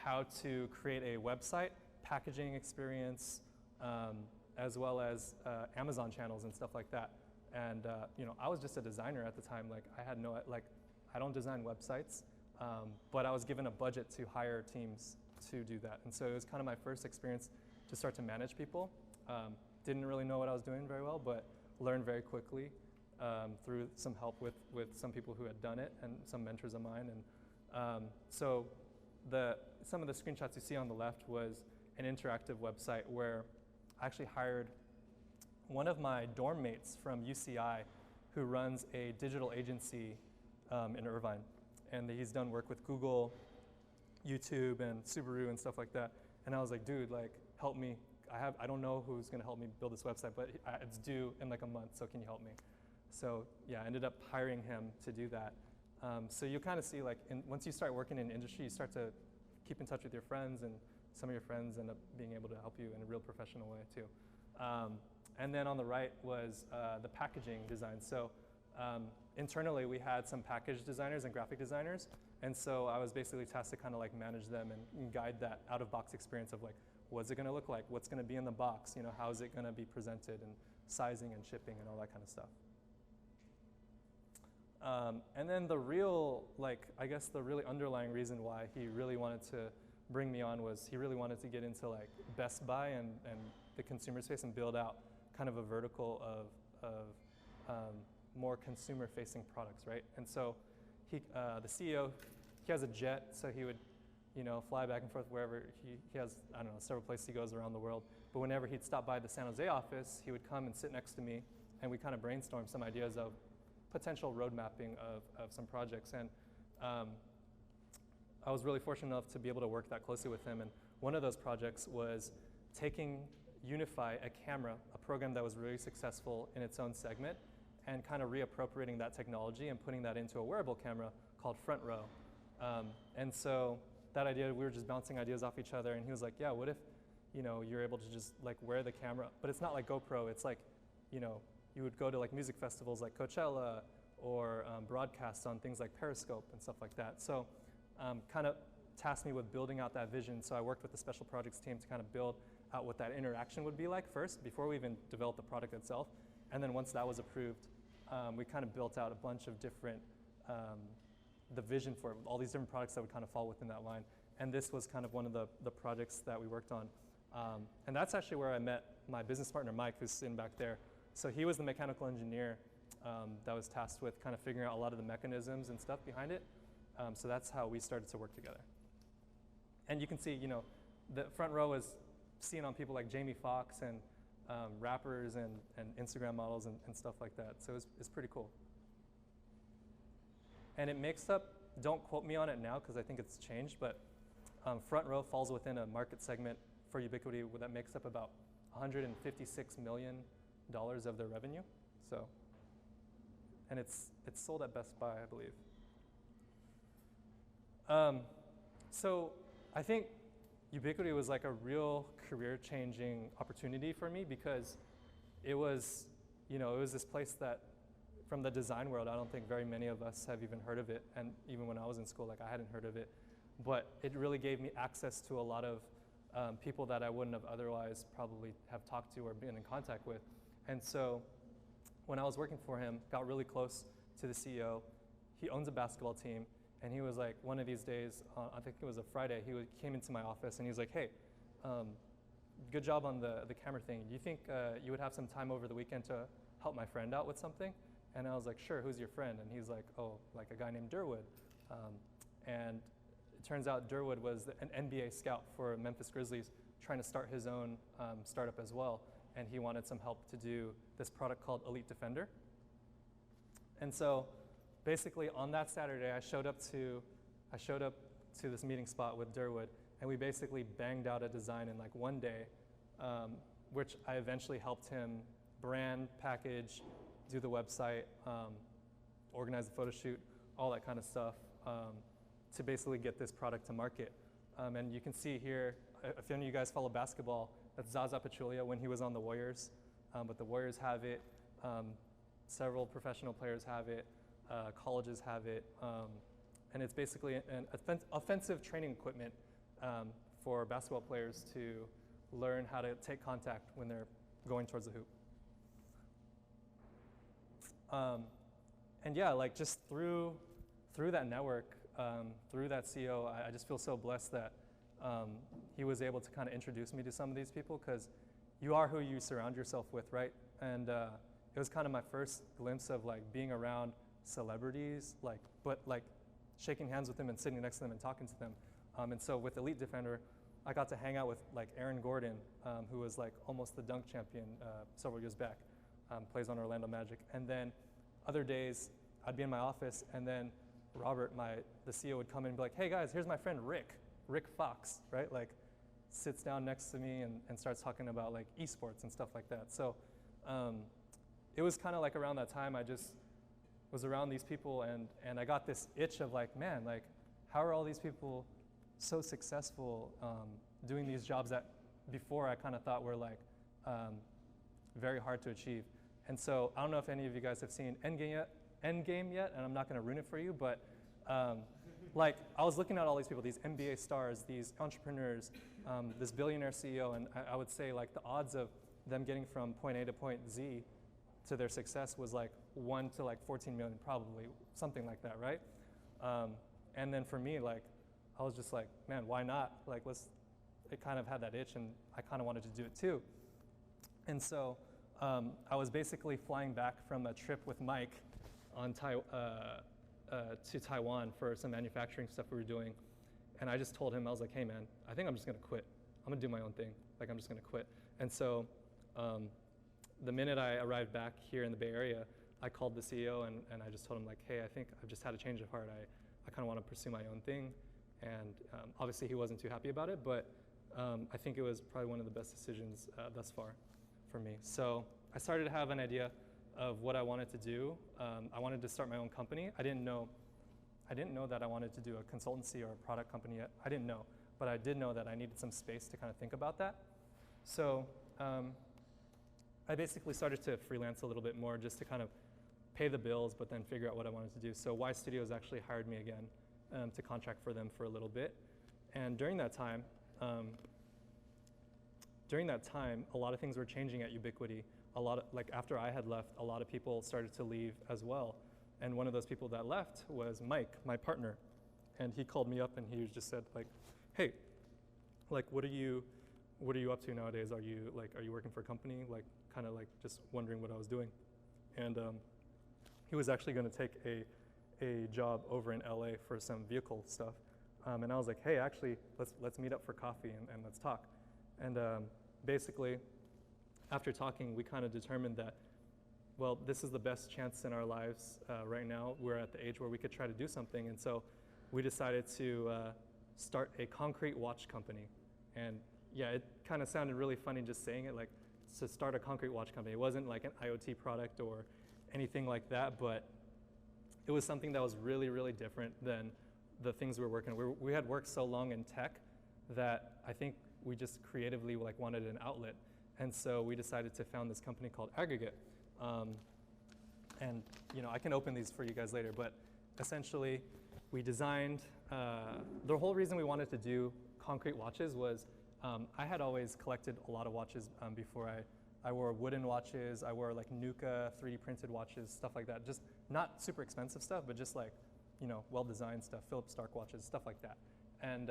how to create a website, packaging experience, as well as Amazon channels and stuff like that. And I was just a designer at the time. Like I had I don't design websites, but I was given a budget to hire teams to do that. And so it was kind of my first experience to start to manage people. Didn't really know what I was doing very well, but learned very quickly through some help with some people who had done it and some mentors of mine. And so some of the screenshots you see on the left was an interactive website where I actually hired one of my dorm mates from UCI who runs a digital agency in Irvine. And he's done work with Google, YouTube, and Subaru and stuff like that. And I was like, dude, like, help me. I don't know who's gonna help me build this website, but it's due in like a month, so can you help me? So yeah, I ended up hiring him to do that. So you kind of see like, once you start working in industry, you start to keep in touch with your friends, and some of your friends end up being able to help you in a real professional way too. And then on the right was the packaging design. So internally, we had some package designers and graphic designers. And so I was basically tasked to kind of like manage them and guide that out-of-box experience of like, what's it going to look like? What's going to be in the box? How is it going to be presented, and sizing and shipping and all that kind of stuff. And then the real, I guess the really underlying reason why he really wanted to bring me on was he really wanted to get into like Best Buy and the consumer space and build out kind of a vertical of more consumer-facing products, right? And so he, the CEO, he has a jet, so he would, fly back and forth wherever he has, I don't know, several places he goes around the world. But whenever he'd stop by the San Jose office, he would come and sit next to me, and we kind of brainstorm some ideas of potential road mapping of some projects. And I was really fortunate enough to be able to work that closely with him. And one of those projects was taking Unify, a camera, a program that was really successful in its own segment, and kind of reappropriating that technology and putting that into a wearable camera called Front Row. And so that idea, we were just bouncing ideas off each other, and he was like, yeah, what if, you're able to just like wear the camera, but it's not like GoPro, it's like, you would go to like music festivals like Coachella or broadcasts on things like Periscope and stuff like that. So kind of tasked me with building out that vision. So I worked with the special projects team to kind of build out what that interaction would be like first, before we even developed the product itself. And then once that was approved, we kind of built out a bunch of different, the vision for all these different products that would kind of fall within that line. And this was kind of one of the projects that we worked on. And that's actually where I met my business partner, Mike, who's sitting back there. So he was the mechanical engineer that was tasked with kind of figuring out a lot of the mechanisms and stuff behind it. So that's how we started to work together. And you can see, the Front Row is seen on people like Jamie Foxx and rappers and Instagram models and stuff like that. So it's pretty cool. And it makes up, don't quote me on it now because I think it's changed, but Front Row falls within a market segment for Ubiquiti that makes up about $156 million of their revenue. So, and it's sold at Best Buy, I believe. So I think Ubiquiti was like a real career-changing opportunity for me because it was, it was this place that, from the design world, I don't think very many of us have even heard of it. And even when I was in school, I hadn't heard of it. But it really gave me access to a lot of people that I wouldn't have otherwise probably have talked to or been in contact with. And so when I was working for him, got really close to the CEO. He owns a basketball team. And he was like, one of these days, I think it was a Friday, he came into my office and he was like, hey, good job on the camera thing. Do you think you would have some time over the weekend to help my friend out with something? And I was like, sure, who's your friend? And he's like, oh, like a guy named Durwood. And it turns out Durwood was an NBA scout for Memphis Grizzlies trying to start his own startup as well. and he wanted some help to do this product called Elite Defender. And so basically on that Saturday, I showed up to this meeting spot with Durwood, and we basically banged out a design in like one day, which I eventually helped him brand, package, do the website, organize the photo shoot, all that kind of stuff, to basically get this product to market. And you can see here, if any of you guys follow basketball, that's Zaza Pachulia when he was on the Warriors. But the Warriors have it, several professional players have it, colleges have it, and it's basically an offensive training equipment for basketball players to learn how to take contact when they're going towards the hoop. And yeah, like just through that network, through that CEO, I just feel so blessed that he was able to kind of introduce me to some of these people, because you are who you surround yourself with, right? And it was kind of my first glimpse of like being around celebrities, but shaking hands with them and sitting next to them and talking to them. And so with Elite Defender, I got to hang out with like Aaron Gordon, who was like almost the dunk champion several years back, plays on Orlando Magic. And then other days, I'd be in my office, and then Robert, the CEO, would come in and be like, "Hey guys, here's my friend Rick Fox," right? Like, sits down next to me and starts talking about like esports and stuff like that. So it was kind of like around that time I just was around these people, and I got this itch of like, man, like how are all these people so successful doing these jobs that before I kind of thought were like very hard to achieve. And so I don't know if any of you guys have seen Endgame yet, and I'm not going to ruin it for you, but like I was looking at all these people, these NBA stars, these entrepreneurs, this billionaire CEO, and I would say like the odds of them getting from point A to point Z to their success was like 1 to like 14 million, probably, something like that, right? And then for me, like, I was just like, man, why not? Like, it kind of had that itch, and I kind of wanted to do it too. And so I was basically flying back from a trip with Mike to Taiwan for some manufacturing stuff we were doing. And I just told him, I was like, hey man, I think I'm just gonna quit. I'm gonna do my own thing. Like, I'm just gonna quit. And so the minute I arrived back here in the Bay Area, I called the CEO and I just told him like, hey, I think I've just had a change of heart. I kind of want to pursue my own thing. And obviously he wasn't too happy about it, but I think it was probably one of the best decisions thus far for me. So I started to have an idea of what I wanted to do. I wanted to start my own company. I didn't know that I wanted to do a consultancy or a product company yet. I didn't know, but I did know that I needed some space to kind of think about that. So I basically started to freelance a little bit more just to kind of pay the bills, but then figure out what I wanted to do. So Y Studios actually hired me again to contract for them for a little bit. And during that time, a lot of things were changing at Ubiquity. Like after I had left, a lot of people started to leave as well. And one of those people that left was Mike, my partner. And he called me up and he just said like, hey, like what are you up to nowadays? Are you working for a company? Like kind of like just wondering what I was doing. And he was actually going to take a job over in LA for some vehicle stuff. And I was like, hey, actually, let's meet up for coffee and let's talk. And basically, after talking, we kind of determined that, well, this is the best chance in our lives right now. We're at the age where we could try to do something. And so we decided to start a concrete watch company. And yeah, it kind of sounded really funny just saying it, like to start a concrete watch company. It wasn't like an IoT product or anything like that, but it was something that was really, really different than the things we were working on. We had worked so long in tech that I think we just creatively like wanted an outlet. And so we decided to found this company called Aggregate. And I can open these for you guys later, but essentially we designed, the whole reason we wanted to do concrete watches was I had always collected a lot of watches before. I wore wooden watches, I wore like Nuka 3D printed watches, stuff like that. Just not super expensive stuff, but just like, well-designed stuff, Philip Stark watches, stuff like that. And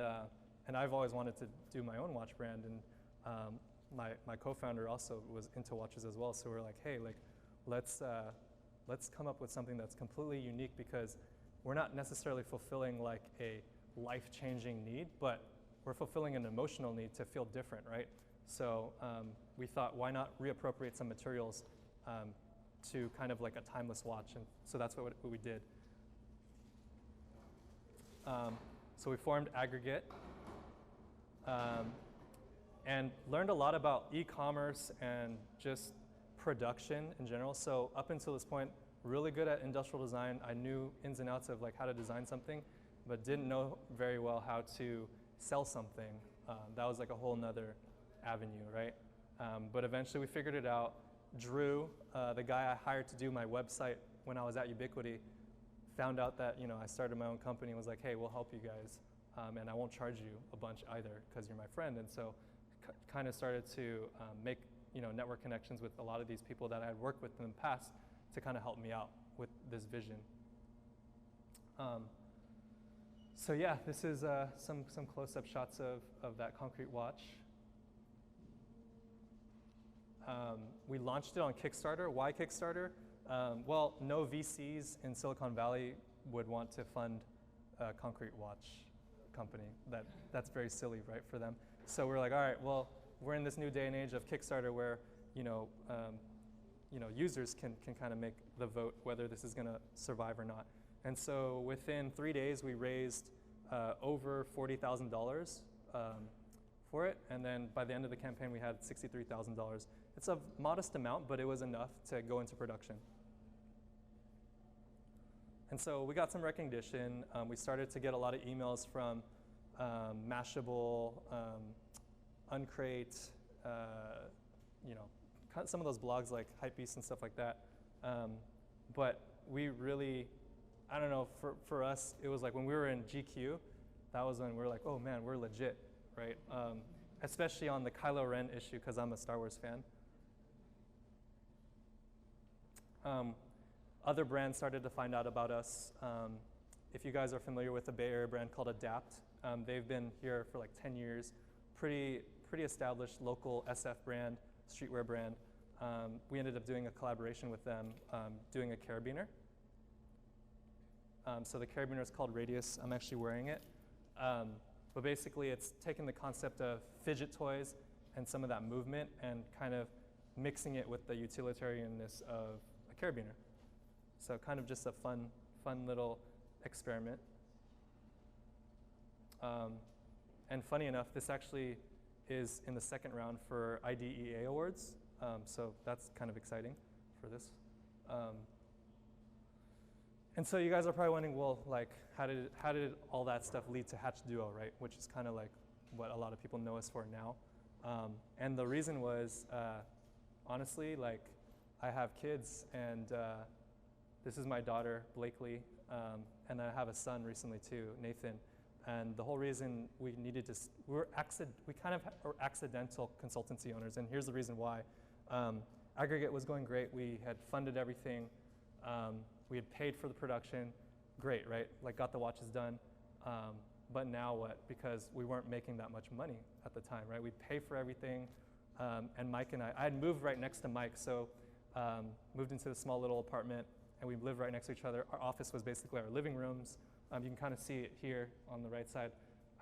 I've always wanted to do my own watch brand, and my co-founder also was into watches as well. So we're like, hey, like, let's come up with something that's completely unique, because we're not necessarily fulfilling like a life-changing need, but we're fulfilling an emotional need to feel different, right? So we thought, why not reappropriate some materials to kind of like a timeless watch? And so that's what we did. So we formed Aggregate and learned a lot about e-commerce and just production in general. So up until this point, really good at industrial design. I knew ins and outs of like how to design something, but didn't know very well how to sell something. That was like a whole nother avenue, right? But eventually we figured it out. Drew, the guy I hired to do my website when I was at Ubiquity, found out that I started my own company and was like, hey, we'll help you guys, and I won't charge you a bunch either because you're my friend. And so kind of started to make network connections with a lot of these people that I had worked with in the past to kind of help me out with this vision. So yeah, this is some close-up shots of that concrete watch. We launched it on Kickstarter. Why Kickstarter? Well, no VCs in Silicon Valley would want to fund a concrete watch company. That's very silly, right, for them. So we're like, all right, well, we're in this new day and age of Kickstarter where users can kind of make the vote whether this is going to survive or not. And so within 3 days, we raised over $40,000 for it. And then by the end of the campaign, we had $63,000. It's a modest amount, but it was enough to go into production. And so we got some recognition. We started to get a lot of emails from Mashable, Uncrate, some of those blogs like Hypebeast and stuff like that. But we really, I don't know, for us, it was like when we were in GQ, that was when we were like, oh man, we're legit, right? Especially on the Kylo Ren issue, because I'm a Star Wars fan. Other brands started to find out about us. If you guys are familiar with a Bay Area brand called Adapt, they've been here for like 10 years. Pretty established local SF brand, streetwear brand. We ended up doing a collaboration with them, doing a carabiner. So the carabiner is called Radius. I'm actually wearing it. But basically, it's taking the concept of fidget toys and some of that movement and kind of mixing it with the utilitarianness of a carabiner. So kind of just a fun little experiment. And funny enough, this actually is in the second round for IDEA awards. So that's kind of exciting for this. And so you guys are probably wondering, well, like, how did all that stuff lead to Hatchduo, right? Which is kind of like what a lot of people know us for now. And the reason was, honestly, like, I have kids, and this is my daughter, Blakely, and I have a son recently too, Nathan. And the whole reason we needed to, we kind of are accidental consultancy owners, and here's the reason why. Aggregate was going great. We had funded everything. We had paid for the production. Great, right? Like, got the watches done. But now what? Because we weren't making that much money at the time, right? We'd pay for everything. And Mike and I had moved right next to Mike, so moved into this small little apartment, and we lived right next to each other. Our office was basically our living rooms. You can kind of see it here on the right side.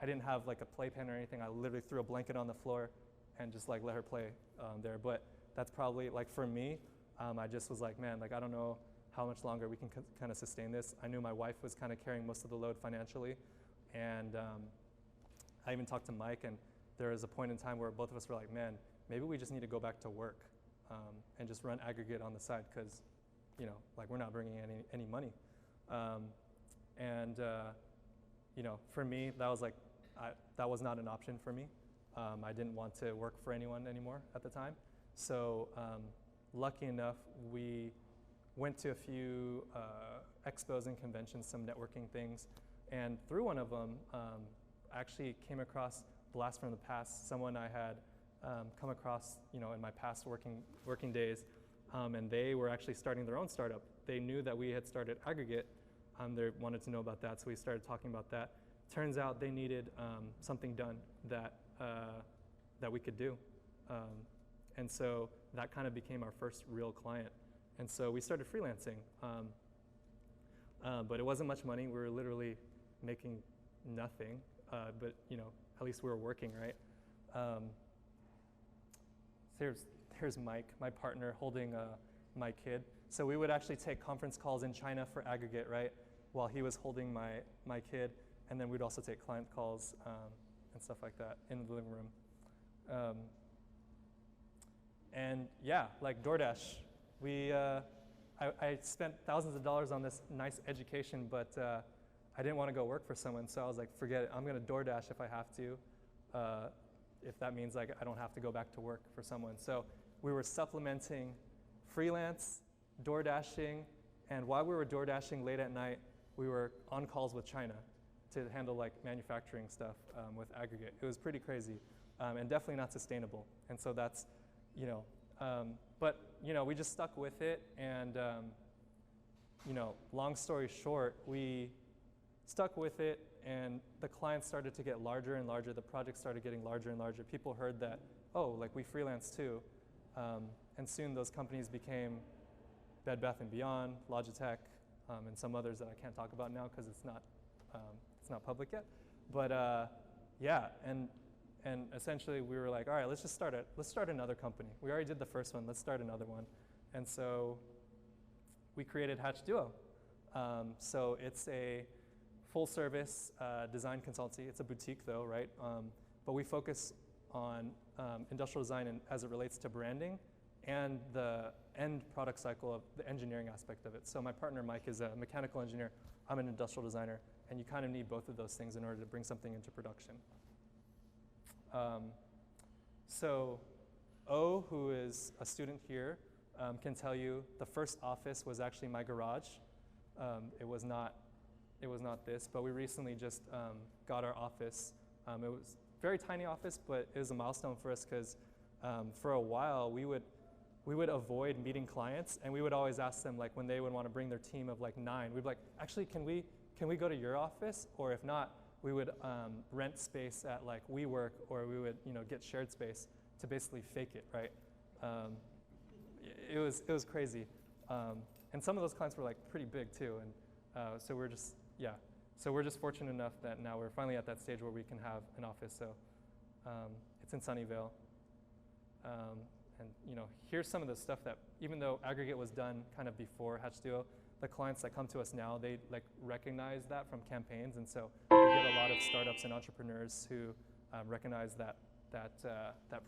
I didn't have like a playpen or anything. I literally threw a blanket on the floor and just like let her play there. But that's probably, like, for me, I just was like, man, like, I don't know how much longer we can kind of sustain this. I knew my wife was kind of carrying most of the load financially. And I even talked to Mike, and there was a point in time where both of us were like, man, maybe we just need to go back to work and just run Aggregate on the side because, like, we're not bringing any money. For me, that was like, that was not an option for me. I didn't want to work for anyone anymore at the time. So lucky enough, we went to a few expos and conventions, some networking things. And through one of them, I actually came across Blast from the Past, someone I had come across in my past working days. And they were actually starting their own startup. They knew that we had started Aggregate. They wanted to know about that, so we started talking about that. Turns out they needed something done that we could do. And so that kind of became our first real client. And so we started freelancing. But it wasn't much money. We were literally making nothing. But at least we were working, right? here's Mike, my partner, holding my kid. So we would actually take conference calls in China for aggregate, right, while he was holding my kid, and then we'd also take client calls and stuff like that in the living room. And yeah, like DoorDash, I spent thousands of dollars on this nice education, but I didn't want to go work for someone, so I was like, forget it, I'm going to DoorDash if I have to, if that means like I don't have to go back to work for someone. So we were supplementing freelance, DoorDashing, and while we were DoorDashing late at night, we were on calls with China to handle like manufacturing stuff with aggregate. It was pretty crazy and definitely not sustainable. And so that's, you know, but you know, we just stuck with it, and you know, long story short, we stuck with it, and the clients started to get larger and larger. The projects started getting larger and larger. People heard that, oh, like we freelance too, and soon those companies became Bed Bath & Beyond, Logitech, and some others that I can't talk about now because it's not public yet. But yeah, and essentially we were like, all right, let's start another company. We already did the first one, let's start another one. And so we created Hatchduo. So it's a full service design consultancy. It's a boutique though, right? But we focus on industrial design and as it relates to branding and the end product cycle of the engineering aspect of it. So my partner Mike is a mechanical engineer, I'm an industrial designer, and you kind of need both of those things in order to bring something into production. So O, who is a student here, can tell you the first office was actually my garage. It was not this, but we recently just got our office. It was a very tiny office, but it was a milestone for us because for a while we would avoid meeting clients, and we would always ask them, like when they would want to bring their team of like 9, we'd be like, actually, can we go to your office? Or if not, we would rent space at like WeWork, or we would get shared space to basically fake it, right? It was crazy, and some of those clients were like pretty big too, and so we're just fortunate enough that now we're finally at that stage where we can have an office. So it's in Sunnyvale, and here's some of the stuff that, even though aggregate was done kind of before Hatchduo, the clients that come to us now, they like recognize that from campaigns, and so we get a lot of startups and entrepreneurs who recognize that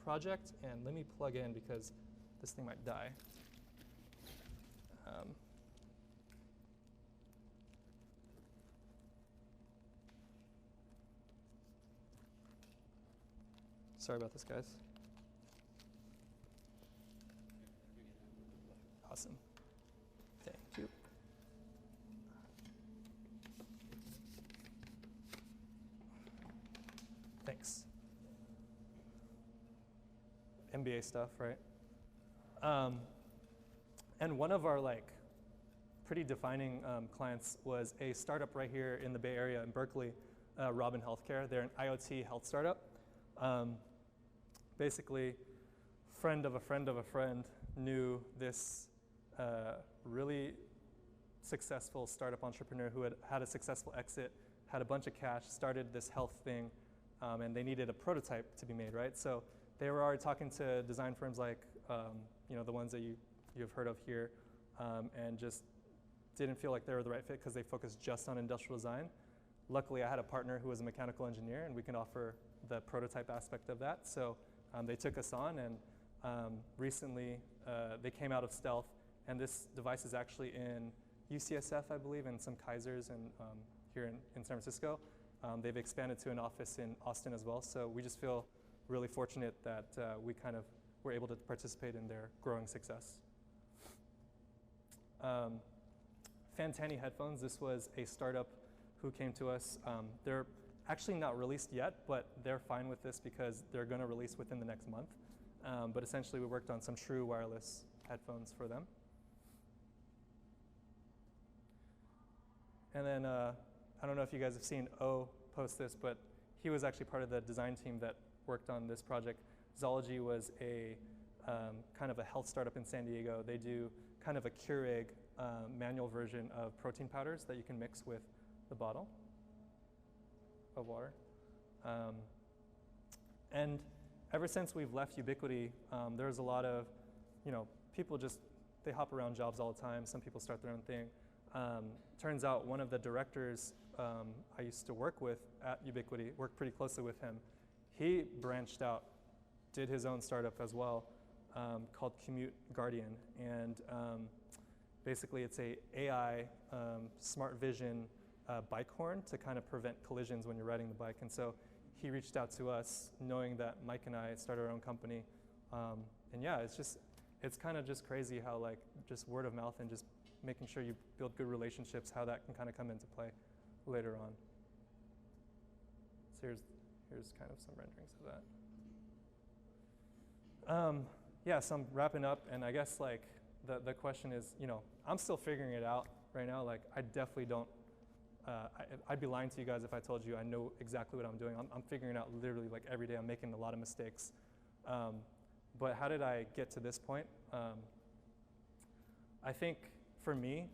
project. And let me plug in because this thing might die. Sorry about this, guys. Awesome. Thank you. Thanks. MBA stuff, right? And one of our like pretty defining clients was a startup right here in the Bay Area in Berkeley, Robin Healthcare. They're an IoT health startup. Basically, friend of a friend of a friend knew this really successful startup entrepreneur who had a successful exit, had a bunch of cash, started this health thing, and they needed a prototype to be made, right? So they were already talking to design firms like the ones that you've heard of here, and just didn't feel like they were the right fit because they focused just on industrial design. Luckily, I had a partner who was a mechanical engineer, and we can offer the prototype aspect of that. So they took us on, and recently they came out of stealth, and this device is actually in UCSF, I believe, and some Kaisers, and here in San Francisco. They've expanded to an office in Austin as well, so we just feel really fortunate that we kind of were able to participate in their growing success. Fantani headphones, this was a startup who came to us. They're actually not released yet, but they're fine with this because they're going to release within the next month. But essentially, we worked on some true wireless headphones for them. And then, I don't know if you guys have seen O post this, but he was actually part of the design team that worked on this project. Zoology was a kind of a health startup in San Diego. They do kind of a Keurig manual version of protein powders that you can mix with the bottle of water. And ever since we've left Ubiquity, there's a lot of, people just, they hop around jobs all the time. Some people start their own thing. Turns out one of the directors I used to work with at Ubiquity, worked pretty closely with him. He branched out, did his own startup as well, called Commute Guardian. And basically it's a AI smart vision bike horn to kind of prevent collisions when you're riding the bike. And so he reached out to us knowing that Mike and I started our own company. And yeah, it's kind of just crazy how like just word of mouth and just making sure you build good relationships, how that can kind of come into play later on. So here's kind of some renderings of that. Yeah, so I'm wrapping up, and I guess like the question is, I'm still figuring it out right now. Like I definitely don't, I'd be lying to you guys if I told you I know exactly what I'm doing. I'm figuring it out literally like every day. I'm making a lot of mistakes. But how did I get to this point? I think for me,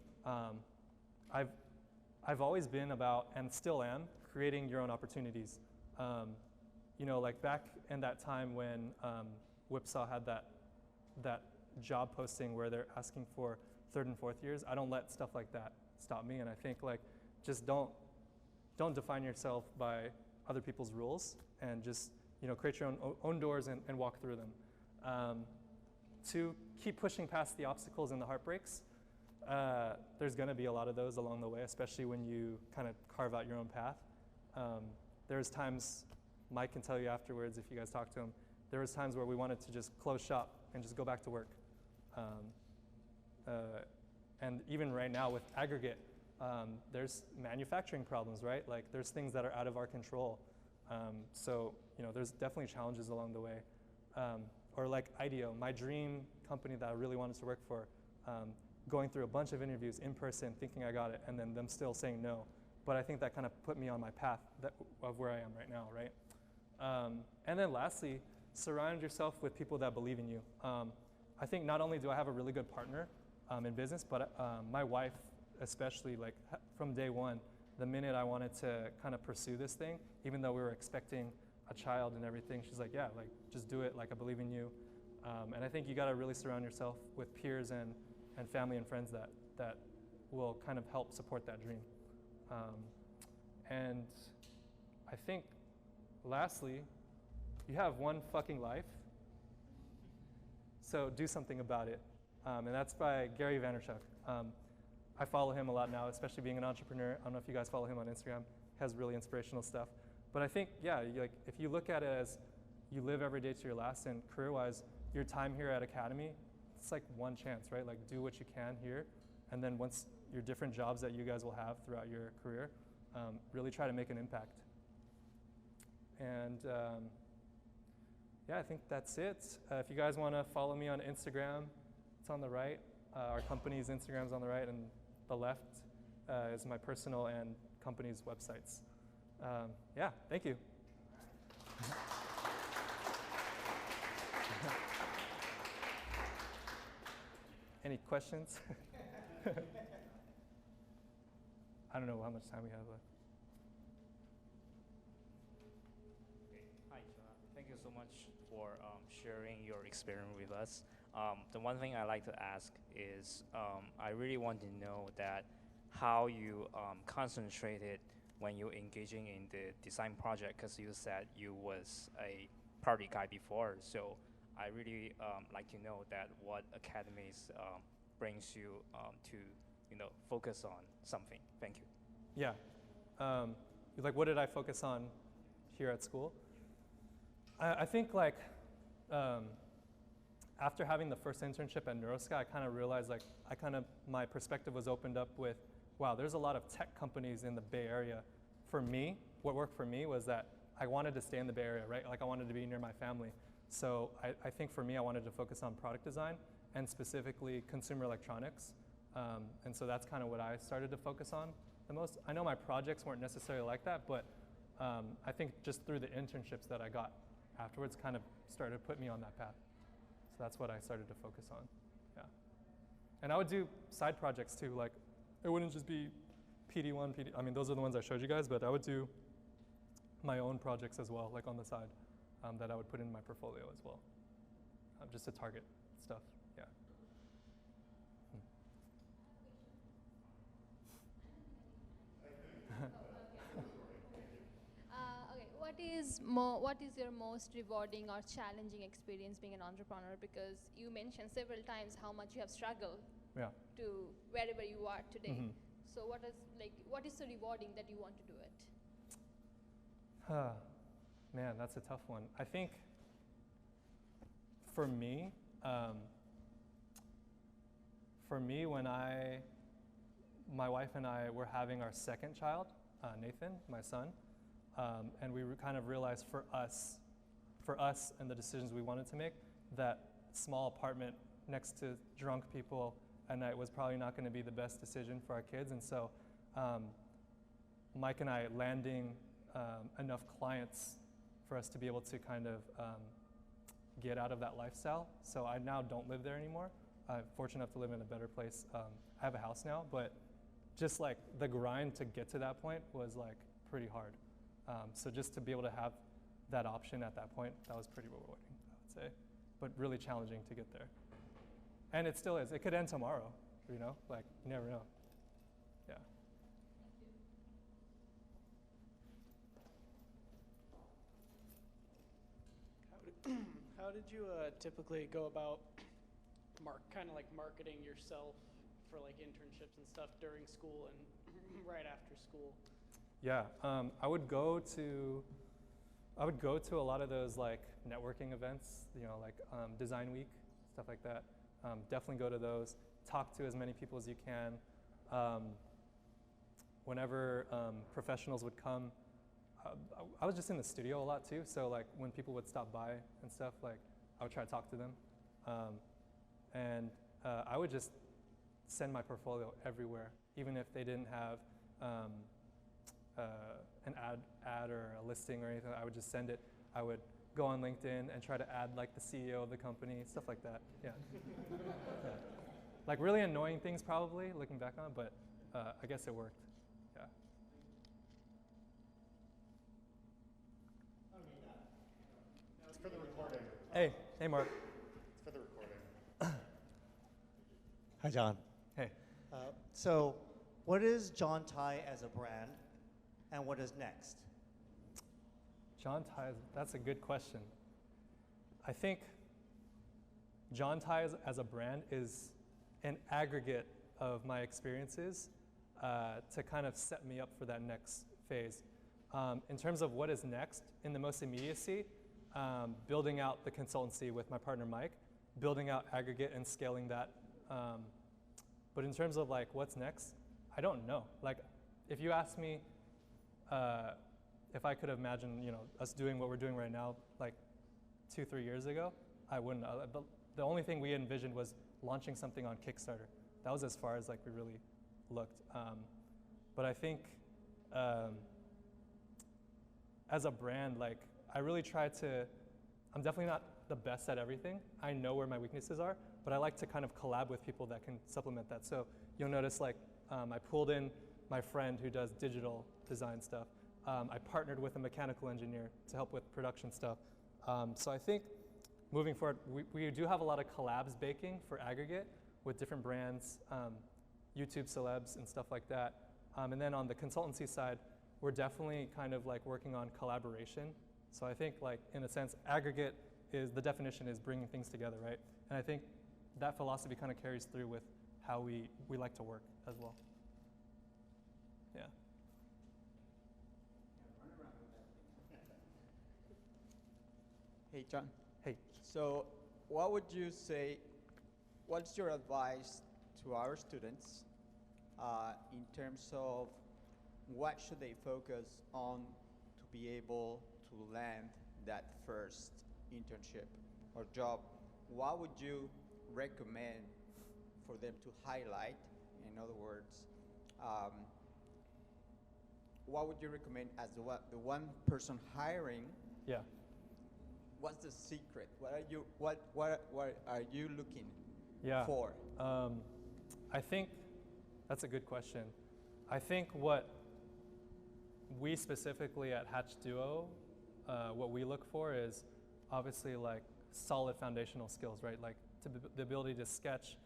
I've always been about, and still am, creating your own opportunities. Like back in that time when Whipsaw had that job posting where they're asking for 3rd and 4th years, I don't let stuff like that stop me. And I think like, just don't define yourself by other people's rules, and just create your own doors and walk through them. To keep pushing past the obstacles and the heartbreaks. There's going to be a lot of those along the way, especially when you kind of carve out your own path. There's times, Mike can tell you afterwards if you guys talk to him, there was times where we wanted to just close shop and just go back to work. And even right now with aggregate, there's manufacturing problems, right? Like there's things that are out of our control. So there's definitely challenges along the way. Or like IDEO, my dream company that I really wanted to work for, going through a bunch of interviews in person, thinking I got it, and then them still saying no. But I think that kind of put me on my path of where I am right now, right? And then lastly, surround yourself with people that believe in you. I think not only do I have a really good partner in business, but my wife especially, like from day one, the minute I wanted to kind of pursue this thing, even though we were expecting a child and everything, she's like, yeah, like just do it, like I believe in you. And I think you gotta really surround yourself with peers and family and friends that will kind of help support that dream. And I think lastly, you have one fucking life, so do something about it. And that's by Gary Vaynerchuk. I follow him a lot now, especially being an entrepreneur. I don't know if you guys follow him on Instagram. He has really inspirational stuff. But I think, yeah, like if you look at it as you live every day to your last, and career-wise, your time here at Academy, it's like one chance, right? Like do what you can here, and then once your different jobs that you guys will have throughout your career, really try to make an impact. And yeah, I think that's it. If you guys want to follow me on Instagram, it's on the right. Our company's Instagram's on the right, and the left is my personal and company's websites. Yeah, thank you. Any questions? I don't know how much time we have left. Hi, Jonah. Thank you so much for sharing your experience with us. The one thing I like to ask is, I really want to know that how you concentrated when you're engaging in the design project, because you said you was a party guy before. So I really like to know that what academies brings you to focus on something. Thank you. Yeah. Like, what did I focus on here at school? I think like after having the first internship at NeuroSky, I kind of realized like my perspective was opened up with, wow, there's a lot of tech companies in the Bay Area. For me, what worked for me was that I wanted to stay in the Bay Area, right? Like I wanted to be near my family. So I think for me, I wanted to focus on product design and specifically consumer electronics. And so that's kind of what I started to focus on the most. I know my projects weren't necessarily like that, but I think just through the internships that I got afterwards kind of started to put me on that path. So that's what I started to focus on, yeah. And I would do side projects too, like it wouldn't just be PD1, I mean, those are the ones I showed you guys, but I would do my own projects as well, like on the side. that I would put in my portfolio as well, just to target stuff. Yeah. Okay, what is your most rewarding or challenging experience being an entrepreneur? Because you mentioned several times how much you have struggled Yeah. to wherever you are today. Mhm. So what is so rewarding that you want to do it? Man, that's a tough one. I think for me, when my wife and I were having our second child, Nathan, my son, and we kind of realized for us and the decisions we wanted to make, that small apartment next to drunk people at night was probably not going to be the best decision for our kids. And so Mike and I landing enough clients for us to be able to kind of get out of that lifestyle. So I now don't live there anymore. I'm fortunate enough to live in a better place. I have a house now, but just like the grind to get to that point was like pretty hard. So just to be able to have that option at that point, that was pretty rewarding, I would say, but really challenging to get there. And it still is. It could end tomorrow, you know, like you never know. Yeah. How did you typically go about kind of like marketing yourself for like internships and stuff during school and right after school? Yeah, I would go to a lot of those like networking events, you know, like Design Week, stuff like that. Definitely go to those. Talk to as many people as you can. Whenever professionals would come, I was just in the studio a lot too. So like when people would stop by and stuff, like I would try to talk to them, and I would just send my portfolio everywhere, even if they didn't have an ad or a listing or anything. I would just send it. I would go on LinkedIn and try to add like the CEO of the company, stuff like that. Yeah. Yeah. Like really annoying things probably looking back on, but I guess it worked. Yeah. It's for the recording. Hey, Mark. It's for the recording. Hi, John. Hey. So, what is John Tai as a brand, and what is next? John Tai, that's a good question. I think John Tai as a brand is an aggregate of my experiences to kind of set me up for that next phase. In terms of what is next, in the most immediacy, building out the consultancy with my partner Mike, building out aggregate and scaling that. But in terms of like what's next, I don't know. Like if you ask me if I could imagine, you know, us doing what we're doing right now, like 2-3 years ago, I wouldn't. The only thing we envisioned was launching something on Kickstarter. That was as far as like we really looked. But I think as a brand, like I really try to, I'm definitely not the best at everything. I know where my weaknesses are, but I like to kind of collab with people that can supplement that. So you'll notice like I pulled in my friend who does digital design stuff. I partnered with a mechanical engineer to help with production stuff. So I think moving forward, we do have a lot of collabs baking for aggregate with different brands, YouTube celebs and stuff like that. And then on the consultancy side, we're definitely kind of like working on collaboration. So I think like in a sense, aggregate is, the definition is bringing things together, right? And I think that philosophy kind of carries through with how we like to work as well. Yeah. Hey, John. Hey. So what would you say, what's your advice to our students in terms of what should they focus on to be able to land that first internship or job? What would you recommend for them to highlight? In other words, what would you recommend as the one person hiring? Yeah. What's the secret? What are you looking Yeah. for? I think that's a good question. I think what we specifically at Hatchduo, what we look for is obviously like solid foundational skills, right? Like the ability to sketch,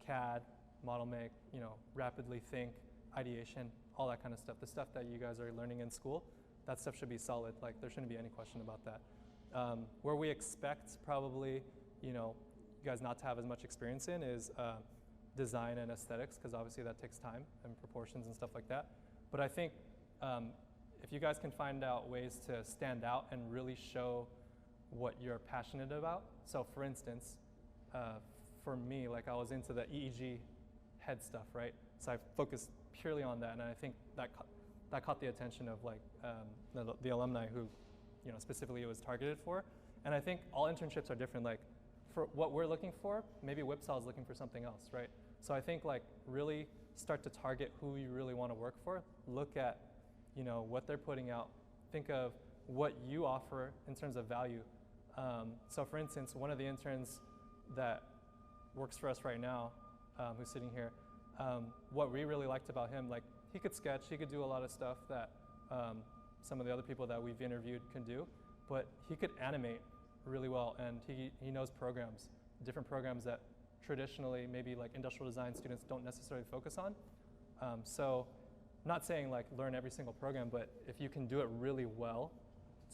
CAD, model make, you know, rapidly think, ideation, all that kind of stuff. The stuff that you guys are learning in school, that stuff should be solid. Like there shouldn't be any question about that. Where we expect probably, you know, you guys not to have as much experience in is design and aesthetics, because obviously that takes time and proportions and stuff like that. But I think if you guys can find out ways to stand out and really show what you're passionate about. So for instance, for me, like I was into the EEG head stuff, right? So I focused purely on that, and I think that caught the attention of like the alumni who, you know, specifically it was targeted for. And I think all internships are different. Like for what we're looking for, maybe Whipsaw is looking for something else, right? So I think like really start to target who you really want to work for. Look at, you know, what they're putting out. Think of what you offer in terms of value. So for instance, one of the interns that works for us right now, who's sitting here, what we really liked about him, like he could sketch, he could do a lot of stuff that some of the other people that we've interviewed can do, but he could animate really well, and he knows programs, different programs that traditionally maybe like industrial design students don't necessarily focus on. So not saying like learn every single program, but if you can do it really well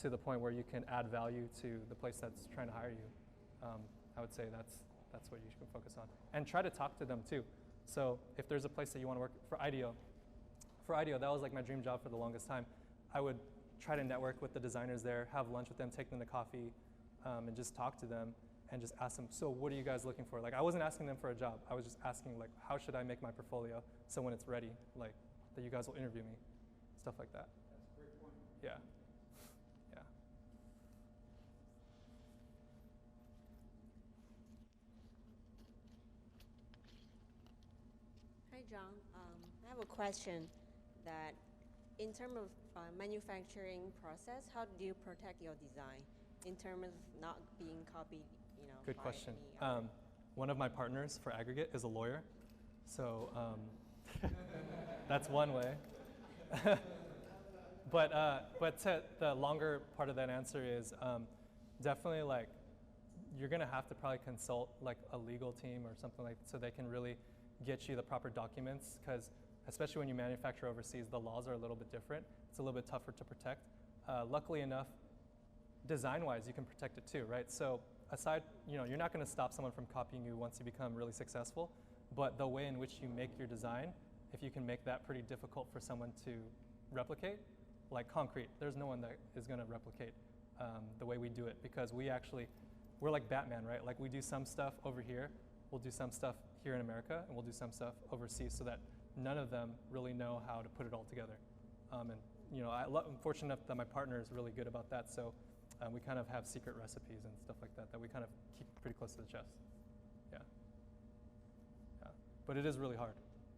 to the point where you can add value to the place that's trying to hire you, I would say that's what you should focus on. And try to talk to them too. So if there's a place that you want to work, for IDEO, that was like my dream job for the longest time. I would try to network with the designers there, have lunch with them, take them to coffee, and just talk to them and just ask them, so what are you guys looking for? Like I wasn't asking them for a job. I was just asking like, how should I make my portfolio so when it's ready, like that you guys will interview me, stuff like that. That's a great point. Yeah. Yeah. Hi, John. I have a question that in terms of manufacturing process, how do you protect your design in terms of not being copied, you know? Good by question. any other- One of my partners for aggregate is a lawyer, so that's one way. But to the longer part of that answer is definitely like you're gonna have to probably consult like a legal team or something like so they can really get you the proper documents, because especially when you manufacture overseas, the laws are a little bit different. It's a little bit tougher to protect. Luckily enough, design-wise, you can protect it too, right? So aside, you know, you're not going to stop someone from copying you once you become really successful, but the way in which you make your design, if you can make that pretty difficult for someone to replicate, like concrete, there's no one that is going to replicate the way we do it, because we're like Batman, right? Like we do some stuff over here, we'll do some stuff here in America, and we'll do some stuff overseas, so that none of them really know how to put it all together. And you know, I'm fortunate enough that my partner is really good about that, so we kind of have secret recipes and stuff like that that we kind of keep pretty close to the chest. Yeah. Yeah. But it is really hard.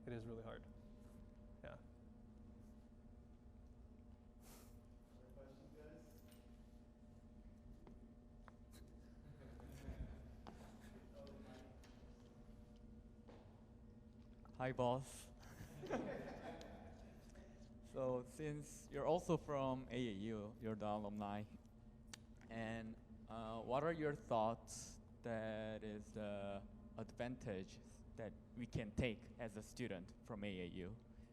It is really hard. Yeah. Other questions, guys? Hi, boss. So since you're also from AAU, you're the alumni, and what are your thoughts that is the advantage that we can take as a student from AAU,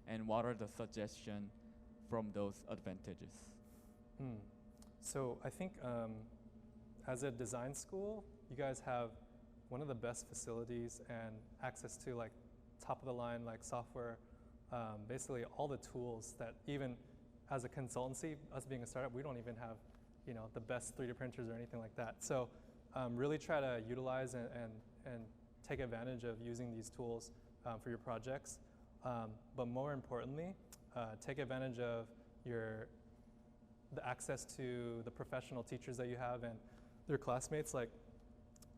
and what are the suggestions from those advantages? So I think as a design school, you guys have one of the best facilities and access to like top of the line like software, basically all the tools that even as a consultancy, us being a startup, we don't even have, you know, the best 3D printers or anything like that. So really try to utilize and take advantage of using these tools for your projects. But more importantly, take advantage of the access to the professional teachers that you have and their classmates. Like,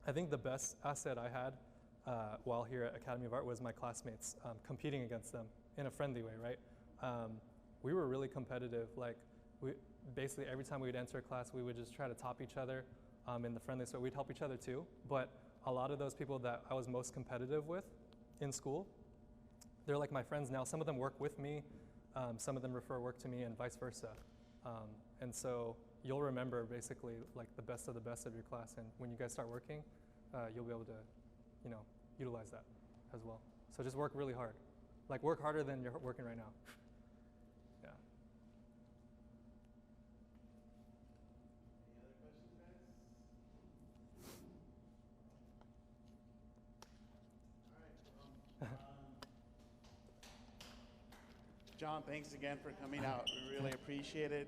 I think the best asset I had while here at Academy of Art was my classmates, competing against them in a friendly way, right? We were really competitive. Like, basically every time we would enter a class, we would just try to top each other in the friendliest way. We'd help each other too, but a lot of those people that I was most competitive with in school, they're like my friends now. Some of them work with me, some of them refer work to me, and vice versa. And so, you'll remember basically like the best of your class, and when you guys start working, you'll be able to, utilize that as well. So just work really hard, like work harder than you're working right now. Yeah. Any other questions, guys? All right. John, thanks again for coming out. We really appreciate it.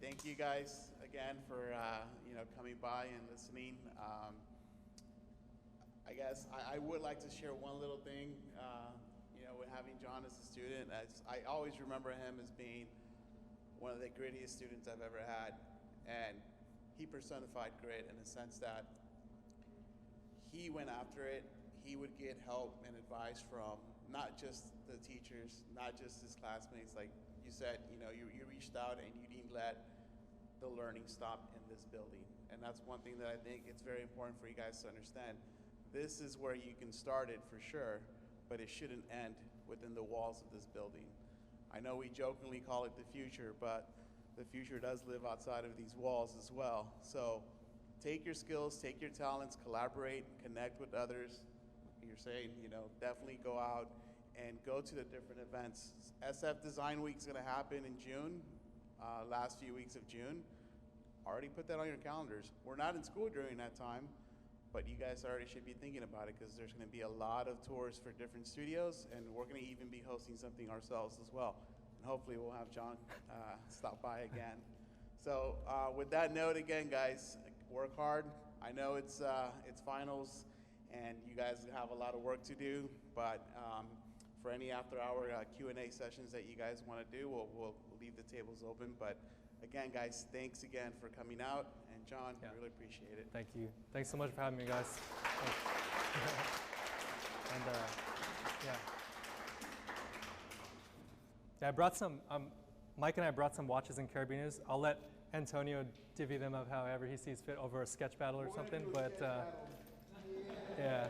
Thank you guys again for coming by and listening. I guess I would like to share one little thing. With having John as a student, I always remember him as being one of the grittiest students I've ever had, and he personified grit in the sense that he went after it. He would get help and advice from not just the teachers, not just his classmates. Like you said, you reached out and you didn't let the learning stop in this building. And that's one thing that I think it's very important for you guys to understand. This is where you can start it for sure, but it shouldn't end within the walls of this building. I know we jokingly call it the future, but the future does live outside of these walls as well. So take your skills, take your talents, collaborate, connect with others. You're saying, definitely go out and go to the different events. SF Design Week is going to happen in June, last few weeks of June. Already put that on your calendars. We're not in school during that time, but you guys already should be thinking about it because there's going to be a lot of tours for different studios, and we're going to even be hosting something ourselves as well. And hopefully we'll have John stop by again. So with that note, again, guys, work hard. I know it's finals, and you guys have a lot of work to do, but for any after-hour Q&A sessions that you guys want to do, we'll leave the tables open. But again, guys, thanks again for coming out. And John, Yeah. really appreciate it. Thank you. Thanks so much for having me, guys. And yeah, I brought some. Mike and I brought some watches and carabiners. I'll let Antonio divvy them up however he sees fit over a sketch battle or something. But yeah.